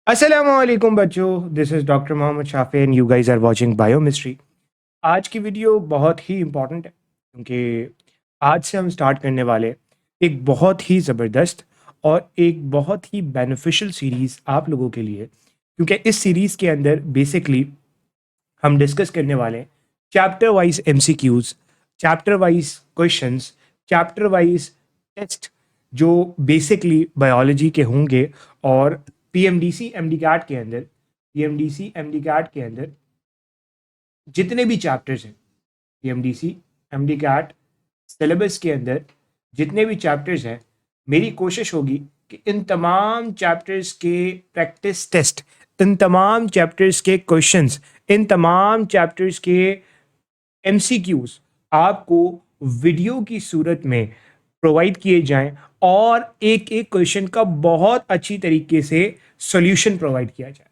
अस्सलामुअलैकुम बच्चों, this is doctor Mohammad Shafi and you guys are watching biochemistry. आज की वीडियो बहुत ही इम्पॉर्टेंट है क्योंकि आज से हम स्टार्ट करने वाले एक बहुत ही ज़बरदस्त और एक बहुत ही बेनिफिशियल सीरीज़ आप लोगों के लिए, क्योंकि इस सीरीज़ के अंदर बेसिकली हम डिस्कस करने वाले हैं chapter wise MCQs, chapter wise questions, chapter wise test जो बेसिकली बायोलॉजी के होंगे। और पीएमडीसी एमडीकैट के अंदर जितने भी चैप्टर्स हैं, पीएमडीसी एमडीकैट सिलेबस के अंदर जितने भी चैप्टर्स हैं, मेरी कोशिश होगी कि इन तमाम चैप्टर्स के प्रैक्टिस टेस्ट, इन तमाम चैप्टर्स के क्वेश्चंस, इन तमाम चैप्टर्स के एमसीक्यूज आपको वीडियो की सूरत में प्रोवाइड किए जाएं और एक एक क्वेश्चन का बहुत अच्छी तरीके से सॉल्यूशन प्रोवाइड किया जाए।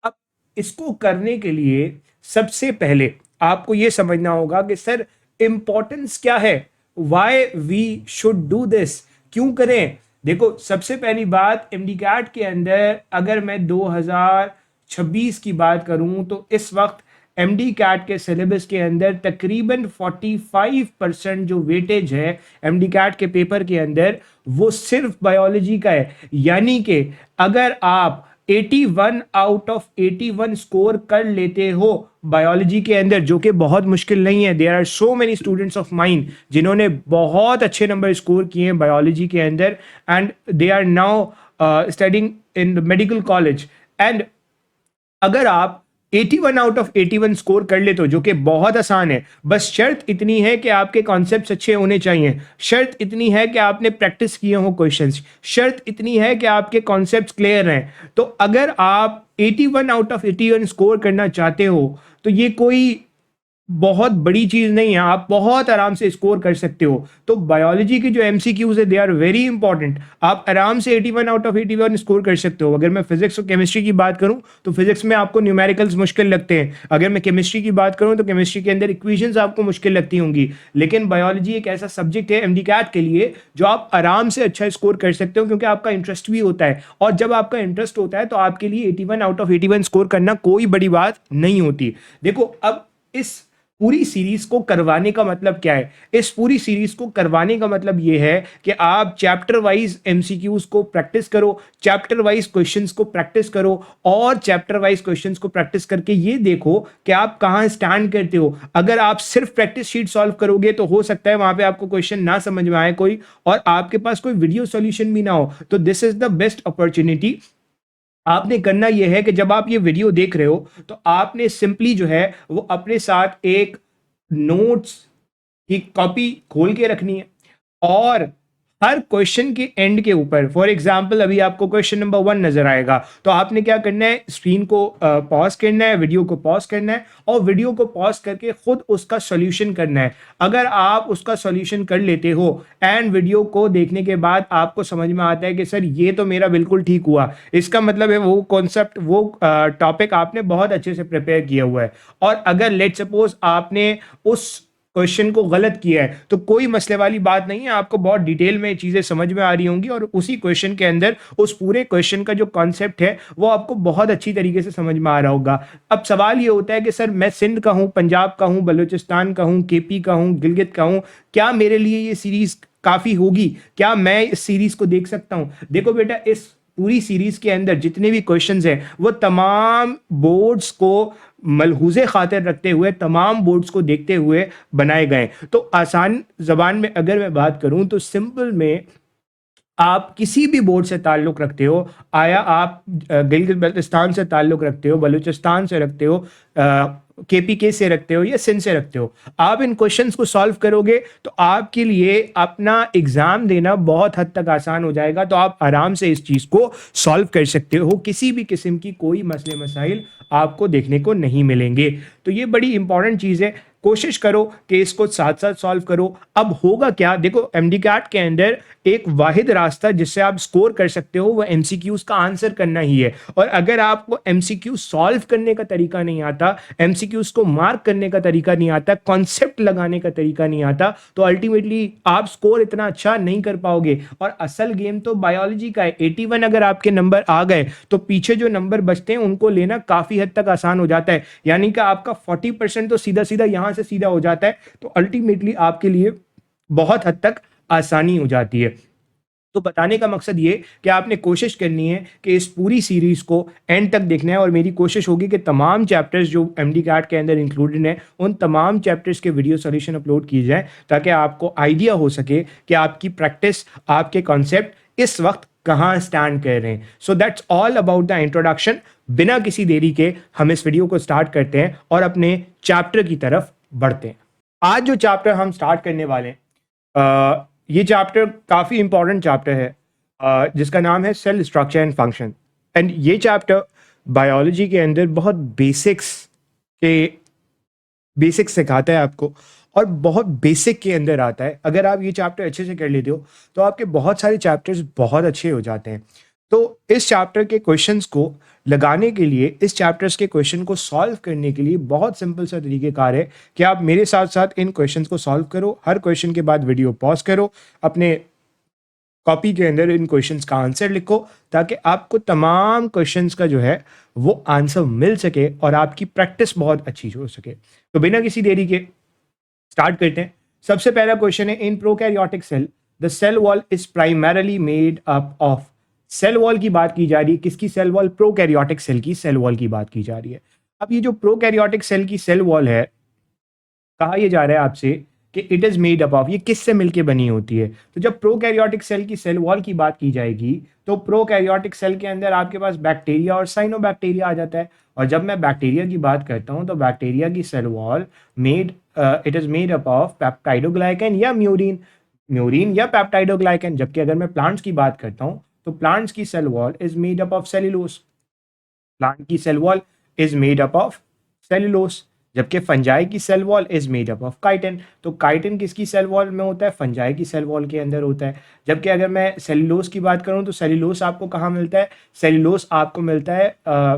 अब इसको करने के लिए सबसे पहले आपको ये समझना होगा कि सर इंपॉर्टेंस क्या है, why we should do this, क्यों करें। देखो, सबसे पहली बात, एमडीकैट के अंदर अगर मैं 2026 की बात करूं तो इस वक्त एमडी कैट के सिलेबस के अंदर तकरीबन 45% जो वेटेज है एमडी कैट के पेपर के अंदर वो सिर्फ बायोलॉजी का है। यानी कि अगर आप 81 आउट ऑफ 81 स्कोर कर लेते हो बायोलॉजी के अंदर, जो कि बहुत मुश्किल नहीं है, there are so many students of mind जिन्होंने बहुत अच्छे नंबर स्कोर किए हैं बायोलॉजी के अंदर and they are now studying in medical college. And अगर आप 81 आउट ऑफ 81 स्कोर कर लेते हो, जो कि बहुत आसान है, बस शर्त इतनी है कि आपके कॉन्सेप्ट्स अच्छे होने चाहिए, शर्त इतनी है कि आपने प्रैक्टिस किए हो क्वेश्चंस, शर्त इतनी है कि आपके कॉन्सेप्ट्स क्लियर हैं। तो अगर आप 81 आउट ऑफ 81 स्कोर करना चाहते हो तो ये कोई बहुत बड़ी चीज नहीं है, आप बहुत आराम से स्कोर कर सकते हो। तो बायोलॉजी के जो एमसीक्यूज है दे आर वेरी इंपॉर्टेंट, आप आराम से 81 आउट ऑफ 81 स्कोर कर सकते हो। अगर मैं फिजिक्स और केमिस्ट्री की बात करूं तो फिजिक्स में आपको न्यूमेरिकल्स मुश्किल लगते हैं, अगर मैं केमिस्ट्री की बात करूं तो केमिस्ट्री के अंदर इक्वेशंस आपको मुश्किल लगती होंगी, लेकिन बायोलॉजी एक ऐसा सब्जेक्ट है एमडीकैट के लिए जो आप आराम से अच्छा स्कोर कर सकते हो, क्योंकि आपका इंटरेस्ट भी होता है। और जब आपका इंटरेस्ट होता है तो आपके लिए 81 आउट ऑफ 81 स्कोर करना कोई बड़ी बात नहीं होती। देखो, अब इस पूरी सीरीज को करवाने का मतलब क्या है, इस पूरी सीरीज को करवाने का मतलब यह है कि आप चैप्टर वाइज एमसीक्यूज को प्रैक्टिस करो, चैप्टर वाइज क्वेश्चंस को प्रैक्टिस करो और चैप्टर वाइज क्वेश्चंस को प्रैक्टिस करके ये देखो कि आप कहां स्टैंड करते हो। अगर आप सिर्फ प्रैक्टिस शीट सॉल्व करोगे तो हो सकता है वहां पे आपको क्वेश्चन ना समझ में आए कोई, और आपके पास कोई वीडियो सॉल्यूशन भी ना हो। तो this is the best opportunity. आपने करना यह है कि जब आप ये वीडियो देख रहे हो तो आपने सिंपली जो है वो अपने साथ एक नोट्स की कॉपी खोल के रखनी है और हर क्वेश्चन के एंड के ऊपर, फॉर एग्जांपल अभी आपको क्वेश्चन नंबर 1 नजर आएगा तो आपने क्या करना है, स्क्रीन को पॉज करना है, वीडियो को पॉज करना है और वीडियो को पॉज करके खुद उसका सॉल्यूशन करना है। अगर आप उसका सॉल्यूशन कर लेते हो एंड वीडियो को देखने के बाद आपको समझ में आता है कि सर ये तो मेरा बिल्कुल ठीक हुआ, इसका मतलब है वो कॉन्सेप्ट, वो टॉपिक आपने बहुत अच्छे से प्रिपेयर किया हुआ है। और अगर लेट सपोज आपने उस क्वेश्चन को गलत किया है तो कोई मसले वाली बात नहीं है, आपको बहुत डिटेल में चीजें समझ में आ रही होंगी और उसी क्वेश्चन के अंदर उस पूरे क्वेश्चन का जो कॉन्सेप्ट है वो आपको बहुत अच्छी तरीके से समझ में आ रहा होगा। अब सवाल ये होता है कि सर मैं सिंध का हूं, पंजाब का हूं, बलूचिस्तान का हूं, केपी का हूं, गिलगित का हूं, क्या मेरे लिए ये सीरीज काफी होगी, क्या मैं इस सीरीज को देख सकता हूं? देखो बेटा, इस पूरी सीरीज के अंदर जितने भी क्वेश्चंस हैं वो तमाम बोर्ड्स को मलहूजे खातिर रखते हुए, तमाम बोर्ड्स को देखते हुए बनाए गए। तो आसान जबान में अगर मैं बात करूं तो सिंपल में आप किसी भी बोर्ड से ताल्लुक़ रखते हो, आया आप गिलगित बल्तिस्तान से ताल्लुक़ रखते हो, बलूचिस्तान से रखते हो, केपीके से रखते हो या सिंध से रखते हो, आप इन क्वेश्चंस को सॉल्व करोगे तो आपके लिए अपना एग्जाम देना बहुत हद तक आसान हो जाएगा। तो आप आराम से इस चीज़ को सॉल्व कर सकते हो, किसी भी किस्म की कोई मसले मसाइल आपको देखने को नहीं मिलेंगे। तो ये बड़ी इंपॉर्टेंट चीज़ है। कोशिश करो कि इसको साथ साथ सॉल्व करो। अब होगा क्या, देखो एमडी कैट के अंदर एक वाहिद रास्ता जिससे आप स्कोर कर सकते हो वो एमसीक्यूज का आंसर करना ही है। और अगर आपको एमसीक्यू सॉल्व करने का तरीका नहीं आता, एमसीक्यूज को मार्क करने का तरीका नहीं आता, कॉन्सेप्ट लगाने का तरीका नहीं आता, तो अल्टीमेटली आप स्कोर इतना अच्छा नहीं कर पाओगे। और असल गेम तो बायोलॉजी का है। 81 अगर आपके नंबर आ गए तो पीछे जो नंबर बचते हैं उनको लेना काफी हद तक आसान हो जाता है, यानी कि आपका 40% तो सीधा सीधा यहां से सीधा हो जाता है। तो अल्टीमेटली आपके लिए बहुत हद तक आसानी हो जाती है। तो बताने का मकसद ये कि आपने कोशिश करनी है कि इस पूरी सीरीज को एंड तक देखना है, और मेरी कोशिश होगी कि तमाम चैप्टर्स जो एमडी कैट के अंदर इंक्लूडेड हैं उन तमाम चैप्टर्स के वीडियो सॉल्यूशन अपलोड किए जाए, ताकि आपको आइडिया हो सके कि आपकी प्रैक्टिस, आपके कॉन्सेप्ट इस वक्त कहाँ स्टैंड कर रहे हैं। So that's all about the introduction. बिना किसी देरी के हम इस वीडियो को स्टार्ट करते हैं और अपने चैप्टर की तरफ बढ़ते हैं। आज जो चैप्टर हम स्टार्ट करने वाले हैं, ये चैप्टर काफ़ी इंपॉर्टेंट चैप्टर है, जिसका नाम है cell structure and function. And ये चैप्टर बायोलॉजी के अंदर बहुत बेसिक्स सिखाता है आपको, और बहुत बेसिक के अंदर आता है। अगर आप ये चैप्टर अच्छे से कर लेते हो तो आपके बहुत सारे चैप्टर्स बहुत अच्छे हो जाते हैं। तो इस चैप्टर के क्वेश्चंस को लगाने के लिए, इस चैप्टर्स के क्वेश्चन को सॉल्व करने के लिए बहुत सिंपल सा तरीक़ेकार है कि आप मेरे साथ साथ इन क्वेश्चंस को सॉल्व करो। हर क्वेश्चन के बाद वीडियो पॉज करो, अपने कॉपी के अंदर इन क्वेश्चंस का आंसर लिखो, ताकि आपको तमाम क्वेश्चंस का जो है वो आंसर मिल सके और आपकी प्रैक्टिस बहुत अच्छी हो सके। तो बिना किसी देरी के स्टार्ट करते हैं। सबसे पहला क्वेश्चन है, in prokaryotic cell the cell wall is primarily made up of. Cell wall की बात की जा रही है, किसकी सेल वॉल? प्रोकैरियोटिक सेल की सेल वॉल की बात की जा रही है। अब ये जो प्रोकैरियोटिक सेल की सेल वॉल है, कहा यह जा रहा है आपसे कि it is made up of, ये किससे मिलके बनी होती है? तो जब प्रोकैरियोटिक सेल की सेल वॉल की बात की जाएगी तो प्रोकैरियोटिक सेल के अंदर आपके पास बैक्टीरिया और साइनोबैक्टीरिया आ जाता है। और जब मैं बैक्टीरिया की बात करता हूं तो बैक्टीरिया की cell wall it is made up of peptidoglycan या म्यूरिन, म्यूरिन या पेप्टाइडोग्लाइकन। जबकि अगर मैं प्लांट्स की बात करता हूं तो प्लांट्स की cell wall is made up of cellulose, plant की cell wall is made up of cellulose. जबकि फंजाई की cell wall is made up of chitin. तो काइटिन किसकी सेल वॉल में होता है? फंजाई की सेल वॉल के अंदर होता है। जबकि अगर मैं सेल्यूलोज की बात करूं तो सेल्यूलोज आपको कहाँ मिलता है? सेल्यूलोज आपको मिलता है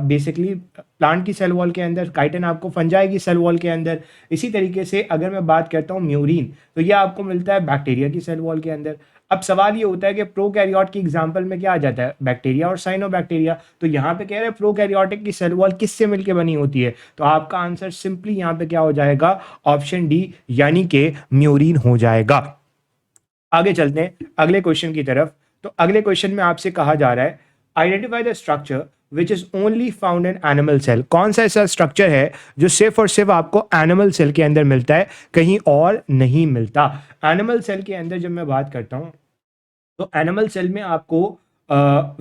बेसिकली प्लांट की सेल वॉल के अंदर, काइटिन आपको फंजाई की सेल वॉल के अंदर। इसी तरीके से अगर मैं बात करता हूँ म्यूरिन, तो ये आपको मिलता है बैक्टीरिया की सेल वॉल के अंदर। अब सवाल ये होता है कि प्रोकैरियोट की एग्जांपल में क्या आ जाता है? बैक्टीरिया और साइनोबैक्टीरिया। तो यहाँ पे कह रहे हैं प्रोकैरियोटिक की सेल वॉल किससे मिलकर बनी होती है? तो आपका आंसर सिंपली यहाँ पे क्या हो जाएगा? ऑप्शन डी, यानी कि म्यूरिन हो जाएगा। आगे चलते हैं अगले क्वेश्चन की तरफ। तो अगले क्वेश्चन में आपसे कहा जा रहा है, identify the structure which is only found in animal cell. कौन सा ऐसा स्ट्रक्चर है जो सिर्फ और सिर्फ आपको एनिमल सेल के अंदर मिलता है, कहीं और नहीं मिलता? एनिमल सेल के अंदर जब मैं बात करता हूं तो एनिमल सेल में आपको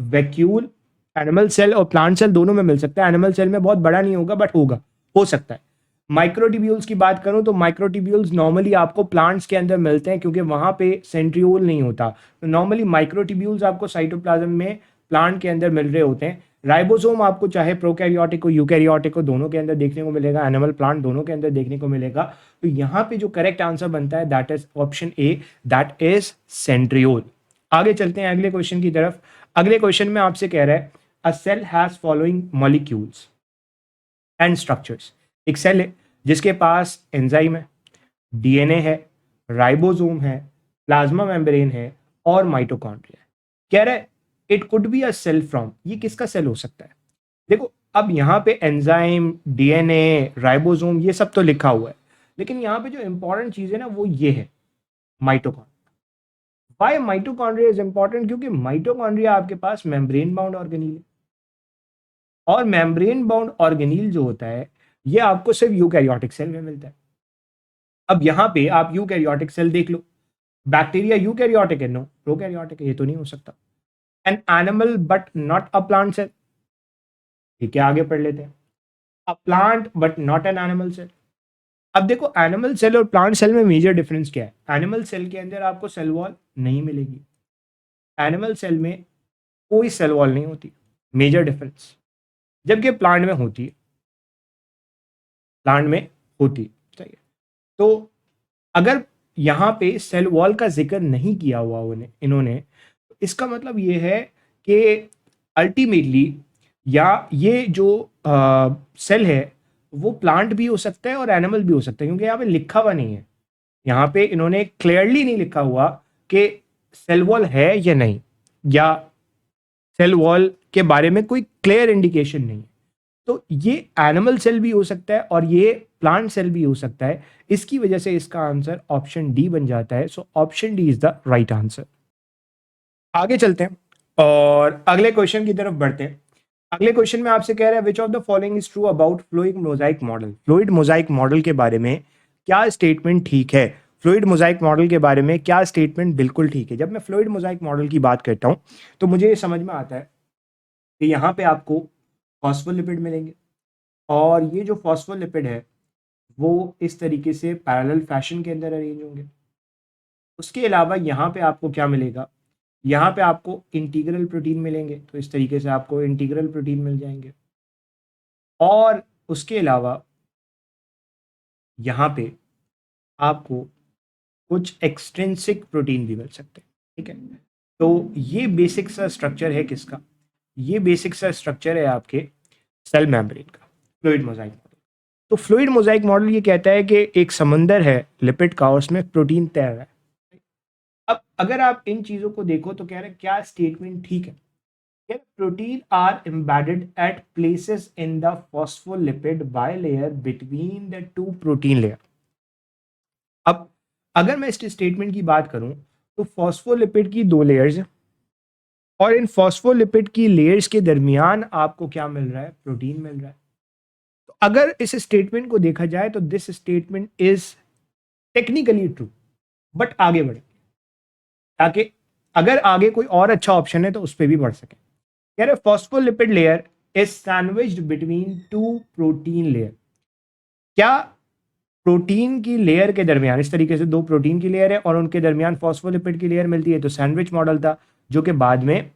वैक्यूल, एनिमल सेल और प्लांट सेल दोनों में मिल सकता है। एनिमल सेल में बहुत बड़ा नहीं होगा बट होगा, हो सकता है। माइक्रोट्यूब्यूल्स की बात करूं तो माइक्रोट्यूब्यूल्स नॉर्मली आपको प्लांट्स के अंदर मिलते हैं, क्योंकि वहां पे सेंट्रियोल नहीं होता। तो नॉर्मली माइक्रोट्यूब्यूल्स आपको साइटोप्लाज्म में प्लांट के अंदर मिल रहे होते हैं। राइबोसोम आपको चाहे प्रोकैरियोटिक हो यूकैरियोटिक हो दोनों के अंदर देखने को मिलेगा, एनिमल प्लांट दोनों के अंदर देखने को मिलेगा। तो यहाँ पे जो करेक्ट आंसर बनता है that is option A, that is centriole. आगे चलते हैं अगले क्वेश्चन की तरफ। अगले क्वेश्चन में आपसे कह रहा है, a cell has following molecules and structures. एक सेल है जिसके पास एंजाइम है, डीएनए है, राइबोसोम है, प्लाज्मा मेम्ब्रेन है और माइटोकॉन्ड्रिया है। कह रहा है it could be a cell from, ये किसका सेल हो सकता है? देखो अब यहाँ पे एंजाइम, डीएनए, राइबोसोम ये सब तो लिखा हुआ है, लेकिन यहाँ पे जो इंपॉर्टेंट चीज है ना वो ये है mitochondria. Why mitochondria is important? क्योंकि माइटोकॉन्ड्रिया आपके पास मेम्ब्रेन बाउंड ऑर्गेनील है, और मेम्ब्रेन बाउंड ऑर्गेनील जो होता है ये आपको सिर्फ यूकैरियोटिक सेल में मिलता है। अब यहाँ पे आप यूकैरियोटिक सेल देख लो, बैक्टीरिया यूकैरियोटिक है? नो, प्रोकैरियोटिक है, ये तो नहीं हो सकता। An animal but not a plant cell, ठीक है आगे पढ़ लेते हैं। A plant but not an animal cell. अब देखो एनिमल सेल और प्लांट सेल में मेजर डिफरेंस क्या है? एनिमल सेल के अंदर आपको सेल वॉल नहीं मिलेगी, एनिमल सेल में कोई सेल वॉल नहीं होती, मेजर डिफरेंस। जबकि प्लांट में होती है, प्लांट में होती है, सही है। तो अगर यहाँ पे सेल वॉल का जिक्र नहीं किया हुआ इन्होंने, इसका मतलब ये है कि अल्टीमेटली या ये जो सेल है वो प्लांट भी हो सकता है और एनिमल भी हो सकता है, क्योंकि यहाँ पे लिखा हुआ नहीं है, यहाँ पे इन्होंने क्लियरली नहीं लिखा हुआ कि सेल वॉल है या नहीं, या सेल वॉल के बारे में कोई क्लियर इंडिकेशन नहीं है। तो ये एनिमल सेल भी हो सकता है और ये प्लांट सेल भी हो सकता है। इसकी वजह से इसका आंसर ऑप्शन डी बन जाता है। So option D is the right answer. आगे चलते हैं और अगले क्वेश्चन की तरफ बढ़ते हैं। अगले क्वेश्चन में आपसे कह रहा है which of the following is true about fluid Mosaic model. Fluid Mosaic model के बारे में क्या स्टेटमेंट ठीक है? फ्लूइड मोजाइक मॉडल के बारे में क्या स्टेटमेंट बिल्कुल ठीक है? जब मैं फ्लूइड मोजाइक मॉडल की बात करता हूं तो मुझे ये समझ में आता है कि यहाँ पे आपको फॉस्फोलिपिड मिलेंगे और ये जो फॉस्फोलिपिड है वो इस तरीके से पैरेलल फैशन के अंदर अरेंज होंगे। उसके अलावा यहाँ पे आपको क्या मिलेगा? यहाँ पे आपको इंटीग्रल प्रोटीन मिलेंगे, तो इस तरीके से आपको इंटीग्रल प्रोटीन मिल जाएंगे। और उसके अलावा यहाँ पे आपको कुछ एक्सट्रिंसिक प्रोटीन भी मिल सकते हैं। ठीक है, तो ये बेसिक सा स्ट्रक्चर है किसका? ये बेसिक सा स्ट्रक्चर है आपके सेल मेम्ब्रेन का, फ्लूइड मोजाइक मॉडल। तो फ्लूइड मोजाइक मॉडल ये कहता है कि एक समंदर है लिपिड का, उसमें प्रोटीन तैर रहा है। अब अगर आप इन चीजों को देखो तो कह रहे हैं क्या स्टेटमेंट ठीक है? Protein are embedded at places in the phospholipid bilayer between the two protein layer. अब अगर मैं इस स्टेटमेंट की बात करूं तो फॉस्फोलिपिड की दो लेयर्स हैं और इन फॉस्फोलिपिड की लेयर्स के दरमियान आपको क्या मिल रहा है? प्रोटीन मिल रहा है। तो अगर इस स्टेटमेंट को देखा जाए तो this statement is technically true, but आगे बढ़े ताकि अगर आगे कोई और अच्छा ऑप्शन है तो उस पर भी बढ़ सके। कह रहे phospholipid layer is sandwiched between two protein layer. क्या प्रोटीन की लेयर के दरमियान, इस तरीके से दो प्रोटीन की लेयर है और उनके दरमियान फॉस्फोलिपिड की लेयर मिलती है, तो सैंडविच मॉडल था जो कि बाद में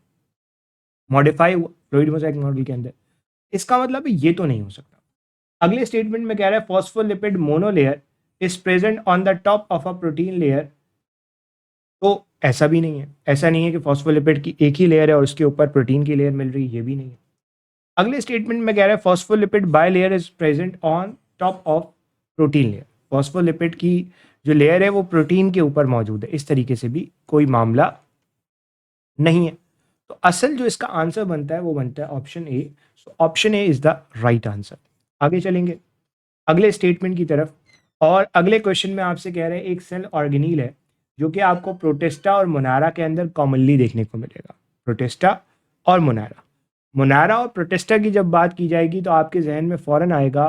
मॉडिफाई हुआ फ्लूइड मोज़ेक मॉडल के अंदर। इसका मतलब ये तो नहीं हो सकता। अगले स्टेटमेंट में कह रहा है phospholipid monolayer is present on the top of a protein layer. तो ऐसा भी नहीं है, ऐसा नहीं है कि फॉस्फोलिपिड की एक ही लेयर है और उसके ऊपर प्रोटीन की लेयर मिल रही है, ये भी नहीं है। अगले स्टेटमेंट में कह रहा है phospholipid bilayer is present on top of protein layer. Phospholipid की जो लेयर है वो प्रोटीन के ऊपर मौजूद है, इस तरीके से भी कोई मामला नहीं है। तो असल जो इसका आंसर बनता है वो बनता है option A. So option A is the right answer. आगे चलेंगे अगले स्टेटमेंट की तरफ और अगले क्वेश्चन में आपसे कह रहे हैं एक सेल ऑर्गेनील है जो कि आपको प्रोटेस्टा और मोनारा के अंदर कॉमनली देखने को मिलेगा। प्रोटेस्टा और मोनारा, मोनारा और प्रोटेस्टा की जब बात की जाएगी तो आपके जहन में फौरन आएगा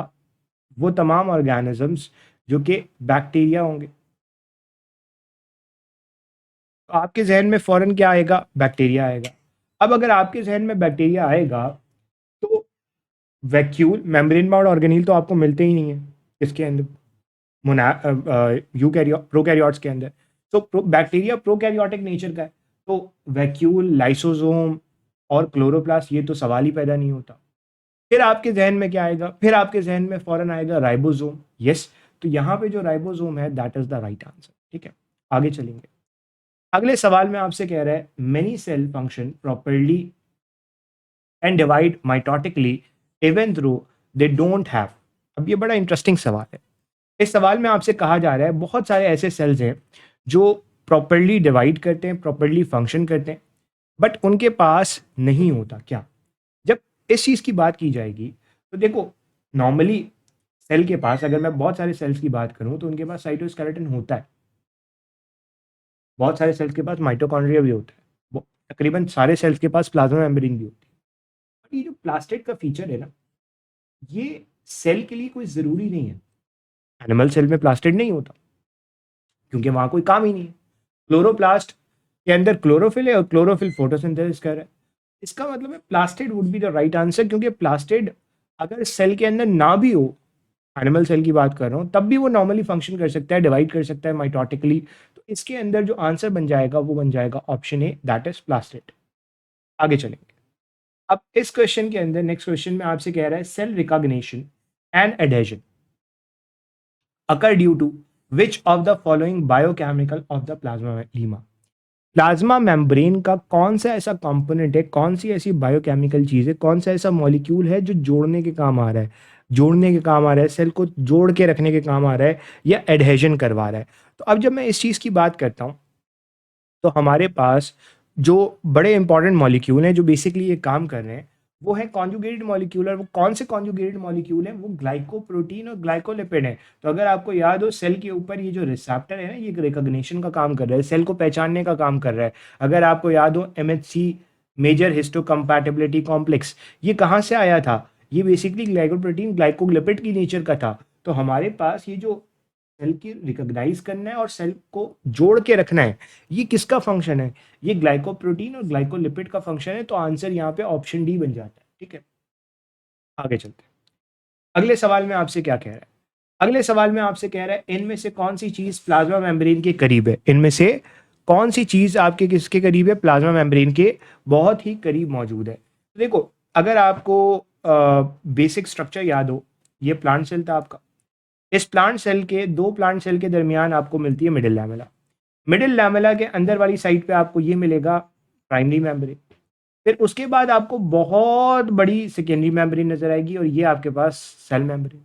वो तमाम ऑर्गेनिजम्स जो कि बैक्टीरिया होंगे। तो आपके जहन में फौरन क्या आएगा? बैक्टीरिया आएगा। अब अगर आपके जहन में बैक्टीरिया आएगा तो वैक्यूल मेम्ब्रेन बाउंड ऑर्गेनील तो आपको मिलते ही नहीं है इसके अंदर, मोना प्रोकैरियोट्स के अंदर। तो बैक्टीरिया प्रोकैरियोटिक नेचर का है, तो वैक्यूल, लाइसोसोम और क्लोरोप्लास्ट ये तो सवाल ही पैदा नहीं होता। फिर आपके जहन में क्या आएगा? फिर आपके जहन में फौरन आएगा राइबोसोम। यस, तो यहाँ पे जो राइबोसोम है that is the right answer. ठीक है, आगे चलेंगे। अगले सवाल में आपसे कह रहा है many cell function properly and divide mitotically even though they don't have. अब ये बड़ा इंटरेस्टिंग सवाल है। इस सवाल में आपसे कहा जा रहा है बहुत सारे ऐसे सेल्स हैं जो प्रॉपरली डिवाइड करते हैं, प्रॉपरली फंक्शन करते हैं, बट उनके पास नहीं होता क्या? जब इस चीज़ की बात की जाएगी तो देखो, नॉर्मली सेल के पास, अगर मैं बहुत सारे सेल्स की बात करूं तो उनके पास साइटोस्केलेटन होता है। बहुत सारे सेल्स के पास माइटोकॉन्ड्रिया भी होता है। तकरीबन सारे सेल्स के पास प्लाज्मा मेम्ब्रेन भी होती है। बट ये जो प्लास्टिड का फीचर है ना, ये सेल के लिए कोई ज़रूरी नहीं है। एनिमल सेल में प्लास्टिड नहीं होता क्योंकि वहां कोई काम ही नहीं है। क्लोरोप्लास्ट के अंदर क्लोरोफिल है और क्लोरोफिल फोटोसिंथेसिस कर रहा है। इसका मतलब है plastid would be the right answer, क्योंकि प्लास्टिड अगर सेल के अंदर ना भी हो, एनिमल सेल की बात कर रहा हूँ, तब भी वो नॉर्मली फंक्शन कर सकता है, डिवाइड कर सकता है माइटोटिकली। तो इसके अंदर जो आंसर बन जाएगा वो बन जाएगा option A, that is plastid. आगे चलेंगे। अब इस क्वेश्चन के अंदर नेक्स्ट क्वेश्चन में आपसे कह रहा है cell recognition and adhesion occur due to which of the following biochemical of the plasma plasma membrane का कौन सा ऐसा कंपोनेंट है, कौन सी ऐसी बायोकेमिकल चीज है, कौन सा ऐसा मॉलिक्यूल है जो जोड़ने के काम आ रहा है, जोड़ने के काम आ रहा है, सेल को जोड़ के रखने के काम आ रहा है या एडहेजन करवा रहा है। तो अब जब मैं इस चीज की बात करता हूं तो हमारे पास जो बड़े इंपॉर्टेंट मॉलिक्यूल हैं जो बेसिकली ये काम कर रहे हैं वो है कॉन्जुगेटेड मॉलिक्यूल। और वो कौन से कॉन्जुगेटेड मॉलिक्यूल हैं? वो ग्लाइकोप्रोटीन और ग्लाइकोलिपिड है। तो अगर आपको याद हो, सेल के ऊपर ये जो रिसेप्टर है ना, ये रिकॉग्निशन का काम कर रहा है, सेल को पहचानने का काम कर रहा है। अगर आपको याद हो, MHC मेजर हिस्टोकम्पैटिबिलिटी कॉम्प्लेक्स, ये कहाँ से आया था? ये बेसिकली ग्लाइकोप्रोटीन ग्लाइकोलिपिड की नेचर का था। तो हमारे पास ये जो सेल की रिकॉग्नाइज करना है और सेल को जोड़ के रखना है, ये किसका फंक्शन है? ये ग्लाइकोप्रोटीन और ग्लाइकोलिपिड का फंक्शन है। तो आंसर यहाँ पे ऑप्शन डी बन जाता है। ठीक है, आगे चलते हैं। अगले सवाल में आपसे क्या कह रहा है? अगले सवाल में आपसे कह रहा है इनमें से कौन सी चीज प्लाज्मा मेम्ब्रेन के करीब है? इनमें से कौन सी चीज आपके किसके करीब है? प्लाज्मा मेम्ब्रेन के बहुत ही करीब मौजूद है। तो देखो, अगर आपको बेसिक स्ट्रक्चर याद हो, ये प्लांट सेल था आपका। इस प्लांट सेल के दो प्लांट सेल के दरमियान आपको मिलती है मिडिल लैमेला। मिडिल लैमेला के अंदर वाली साइड पे आपको ये मिलेगा प्राइमरी मेम्ब्रेन। फिर उसके बाद आपको बहुत बड़ी सेकेंडरी मेम्ब्रेन नजर आएगी और ये आपके पास सेल मेम्ब्रेन।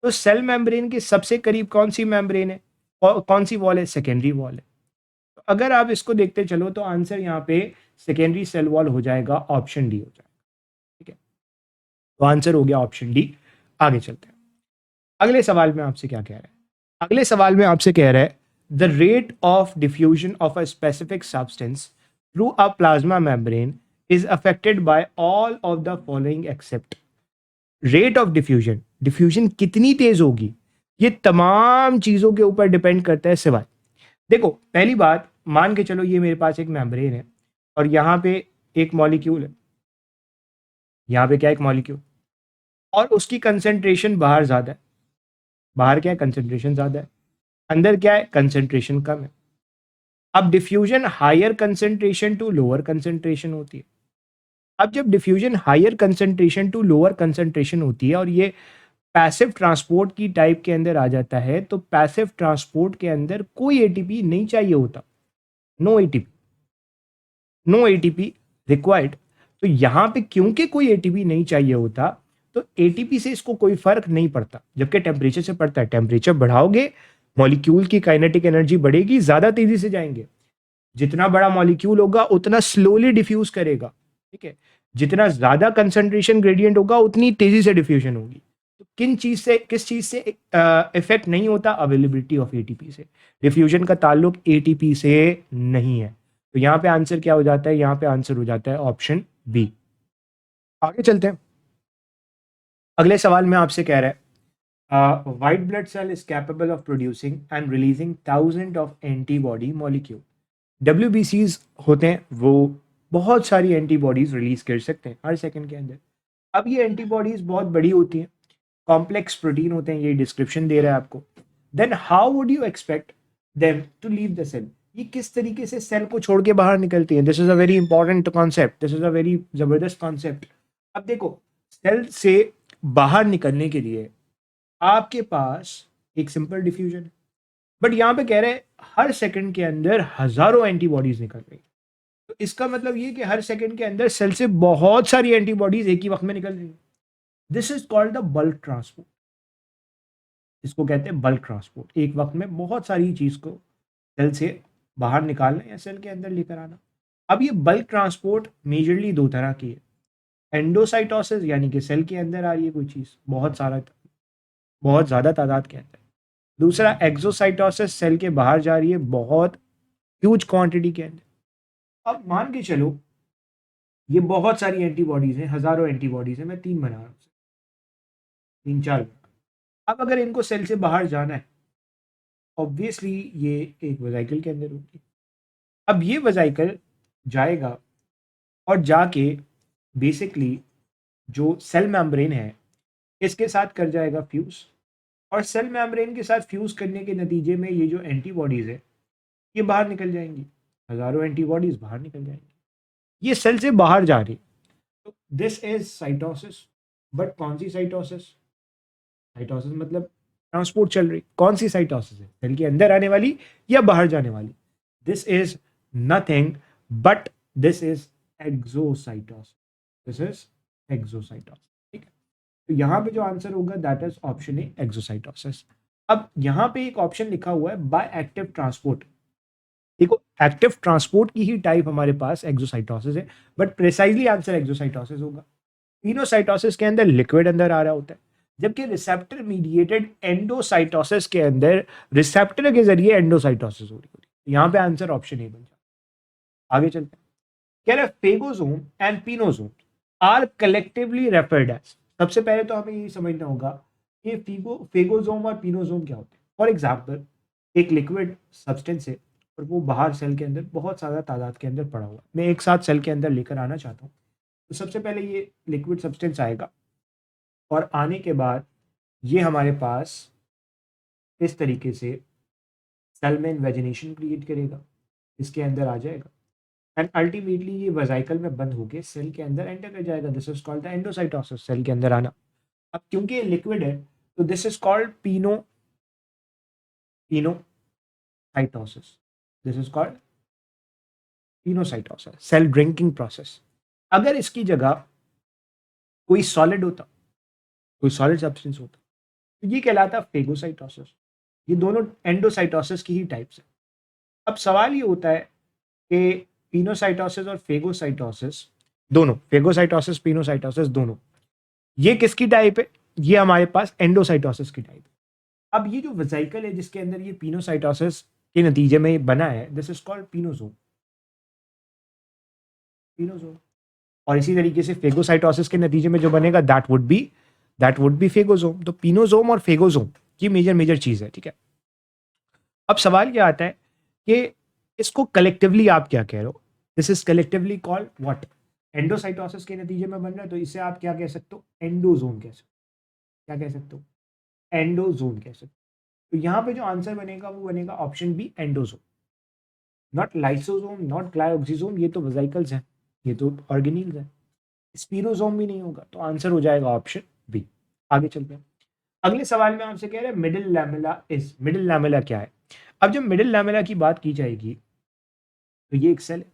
तो सेल मेम्ब्रेन के सबसे करीब कौन सी मेम्ब्रेन है और कौन सी वॉल है? सेकेंडरी वॉल है। तो अगर आप इसको देखते चलो तो आंसर यहाँ पे सेकेंडरी सेल वॉल हो जाएगा, ऑप्शन डी हो जाएगा। ठीक है, तो आंसर हो गया ऑप्शन डी। आगे चलते हैं। अगले सवाल में आपसे क्या कह रहा है? अगले सवाल में आपसे कह रहा है the rate of diffusion of a specific substance through a plasma membrane is affected by all of the following except. Rate of diffusion, diffusion कितनी तेज होगी, ये तमाम चीजों के ऊपर डिपेंड करता है सिवाय। देखो, पहली बात, मान के चलो ये मेरे पास एक मेम्ब्रेन है और यहाँ पे एक मॉलिक्यूल है। यहाँ पे क्या, एक मॉलिक्यूल, और उसकी कंसेंट्रेशन बाहर ज्यादा है। बाहर क्या है? कंसेंट्रेशन ज्यादा है। अंदर क्या है? कंसेंट्रेशन कम है। अब diffusion higher concentration to lower concentration होती है। अब जब diffusion higher concentration to lower concentration होती है और ये पैसिव ट्रांसपोर्ट की टाइप के अंदर आ जाता है, तो पैसिव ट्रांसपोर्ट के अंदर कोई एटीपी नहीं चाहिए होता। No ATP, no ATP required. तो यहां पे क्योंकि कोई एटीपी नहीं चाहिए होता, तो एटीपी से इसको कोई फर्क नहीं पड़ता, जबकि टेम्परेचर से पड़ता है। टेम्परेचर बढ़ाओगे, मॉलिक्यूल की काइनेटिक एनर्जी बढ़ेगी, ज्यादा तेजी से जाएंगे। जितना बड़ा मॉलिक्यूल होगा उतना स्लोली डिफ्यूज करेगा। ठीक है, जितना ज्यादा कंसंट्रेशन ग्रेडियंट होगा उतनी तेजी से डिफ्यूजन होगी। तो किस चीज से इफेक्ट नहीं होता? अवेलेबिलिटी ऑफ एटीपी से। डिफ्यूजन का ताल्लुक एटीपी से नहीं है। तो यहां पे आंसर क्या हो जाता है? यहां पे आंसर हो जाता है ऑप्शन बी। आगे चलते हैं। अगले सवाल में आपसे कह रहा है white blood cell is capable of producing and releasing thousand of antibody molecule. WBCs होते हैं, वो बहुत सारी एंटीबॉडीज रिलीज कर सकते हैं हर सेकंड के अंदर। अब ये एंटीबॉडीज बहुत बड़ी होती हैं, कॉम्प्लेक्स प्रोटीन होते हैं, ये डिस्क्रिप्शन दे रहा है आपको। Then how would you expect them to leave the cell? ये किस तरीके से सेल को छोड़ के बाहर निकलती हैं? This is a very important concept, this is a very जबरदस्त कॉन्सेप्ट। अब देखो, सेल से बाहर निकलने के लिए आपके पास एक सिंपल डिफ्यूजन है, बट यहां पे कह रहे हैं हर सेकंड के अंदर हजारों एंटीबॉडीज निकल रही है। तो इसका मतलब ये कि हर सेकंड के अंदर सेल से बहुत सारी एंटीबॉडीज एक ही वक्त में निकल रही है। This is called the bulk transport. इसको कहते हैं बल्क ट्रांसपोर्ट। एक वक्त में बहुत सारी चीज को सेल से बाहर निकालना या सेल के अंदर लेकर आना। अब ये बल्क ट्रांसपोर्ट मेजरली दो तरह की है। एंडोसाइटोसिस, यानी कि सेल के अंदर आ रही है कोई चीज बहुत ज्यादा तादाद के अंदर। दूसरा एक्सोसाइटोसिस, सेल के बाहर जा रही है बहुत ह्यूज क्वांटिटी के अंदर। अब मान के चलो ये बहुत सारी एंटीबॉडीज हैं, हजारों एंटीबॉडीज हैं, मैं तीन बना रहा हूँ, तीन चार। अब अगर इनको सेल से बाहर जाना है, ऑब्वियसली ये एक वेजाइकल के अंदर होगी। अब ये वेजाइकल जाएगा और जाके बेसिकली जो सेल मेम्ब्रेन है इसके साथ कर जाएगा फ्यूज, और सेल मेम्ब्रेन के साथ फ्यूज करने के नतीजे में ये जो एंटीबॉडीज है ये बाहर निकल जाएंगी। हजारों एंटीबॉडीज बाहर निकल जाएंगी, ये सेल से बाहर जा रही। तो दिस इज साइटोसिस। बट कौन सी साइटोसिस? साइटोसिस मतलब ट्रांसपोर्ट चल रही, कौन सी साइटोसिस है, सेल के अंदर आने वाली या बाहर जाने वाली? This is nothing but this is exocytosis, this is exocytosis, ठीक है। तो यहाँ पे जो आंसर होगा that is option A, exocytosis. अब यहाँ पे एक ऑप्शन लिखा हुआ है बाय एक्टिव ट्रांसपोर्ट। देखो एक्टिव ट्रांसपोर्ट की ही टाइप हमारे पास एक्सोसाइटोसिस है, बट प्रिसाइजली आंसर एक्सोसाइटोसिस होगा। पिनोसाइटोसिस के अंदर लिक्विड अंदर आ रहा होता है, जबकि रिसेप्टर मीडिएटेड एंडोसाइटोसिस के अंदर रिसेप्टर के जरिए एंडोसाइटोसिस हो रही होती है। यहाँ पे आंसर ऑप्शन ए बन जाता है। आगे चलते हैं, कह रहे phagosome and pinosome are collectively referred as. सबसे पहले तो हमें ये समझना होगा कि फेगोसोम और पिनोसोम क्या होते हैं। फॉर एग्जाम्पल, एक लिक्विड सब्सटेंस है और वो बाहर सेल के अंदर बहुत ज़्यादा तादाद के अंदर पड़ा हुआ है, मैं एक साथ सेल के अंदर लेकर आना चाहता हूँ। तो सबसे पहले ये लिक्विड सब्सटेंस आएगा और आने के बाद ये हमारे पास इस तरीके से सेल में इन्वेजिनेशन क्रिएट करेगा, इसके अंदर आ जाएगा एंड अल्टीमेटली ये वेसिकल में बंद होकर सेल के अंदर एंटर कर जाएगा। This is called the endocytosis, cell के अंदर आना। अब क्योंकि ये लिक्विड है तो this is called pinocytosis, this is called pinocytosis, cell drinking process. अगर इसकी जगह कोई सॉलिड होता, कोई सॉलिड सब्सटेंस होता, तो ये कहलाता फेगोसाइटोसिस। ये दोनों एंडोसाइटोसिस की ही टाइप्स है। अब सवाल ये होता है कि पिनोसाइटोसिस और फेगोसाइटोसिस दोनों, फेगोसाइटोसिस पिनोसाइटोसिस दोनों, ये किसकी टाइप है? ये हमारे पास एंडोसाइटोसिस की टाइप है। अब ये जो वेसिकल है जिसके अंदर ये पिनोसाइटोसिस के नतीजे में बना है, this is called pinosome, pinosome. और इसी तरीके से फेगोसाइटोसिस के नतीजे में जो बनेगा दैट वुड बी फेगोसोम। तो पिनोसोम और फेगोसोम ये मेजर मेजर चीज है, ठीक है। अब सवाल क्या आता है कि इसको कलेक्टिवली आप क्या कह रहे हो? This is collectively called what? Endocytosis के नतीजे में बन रहा है तो इसे आप क्या कह सकते हो? एंडोजोम कह सकते हो। क्या कह सकते हो? एंडोजोम कह सकते हो। तो यहाँ पे जो आंसर बनेगा वो बनेगा option B, endosome. Not lysosome, not glyoxysome, ये तो वेसिकल्स हैं, ये तो ऑर्गेनील्स हैं। स्पीरोसोम भी नहीं होगा, तो आंसर हो जाएगा ऑप्शन बी। आगे चलते हैं, अगले सवाल में आपसे कह रहे हैं middle lamella is, middle lamella क्या है? अब जब मिडिल लैमेला की बात की जाएगी तो ये एक सेल है,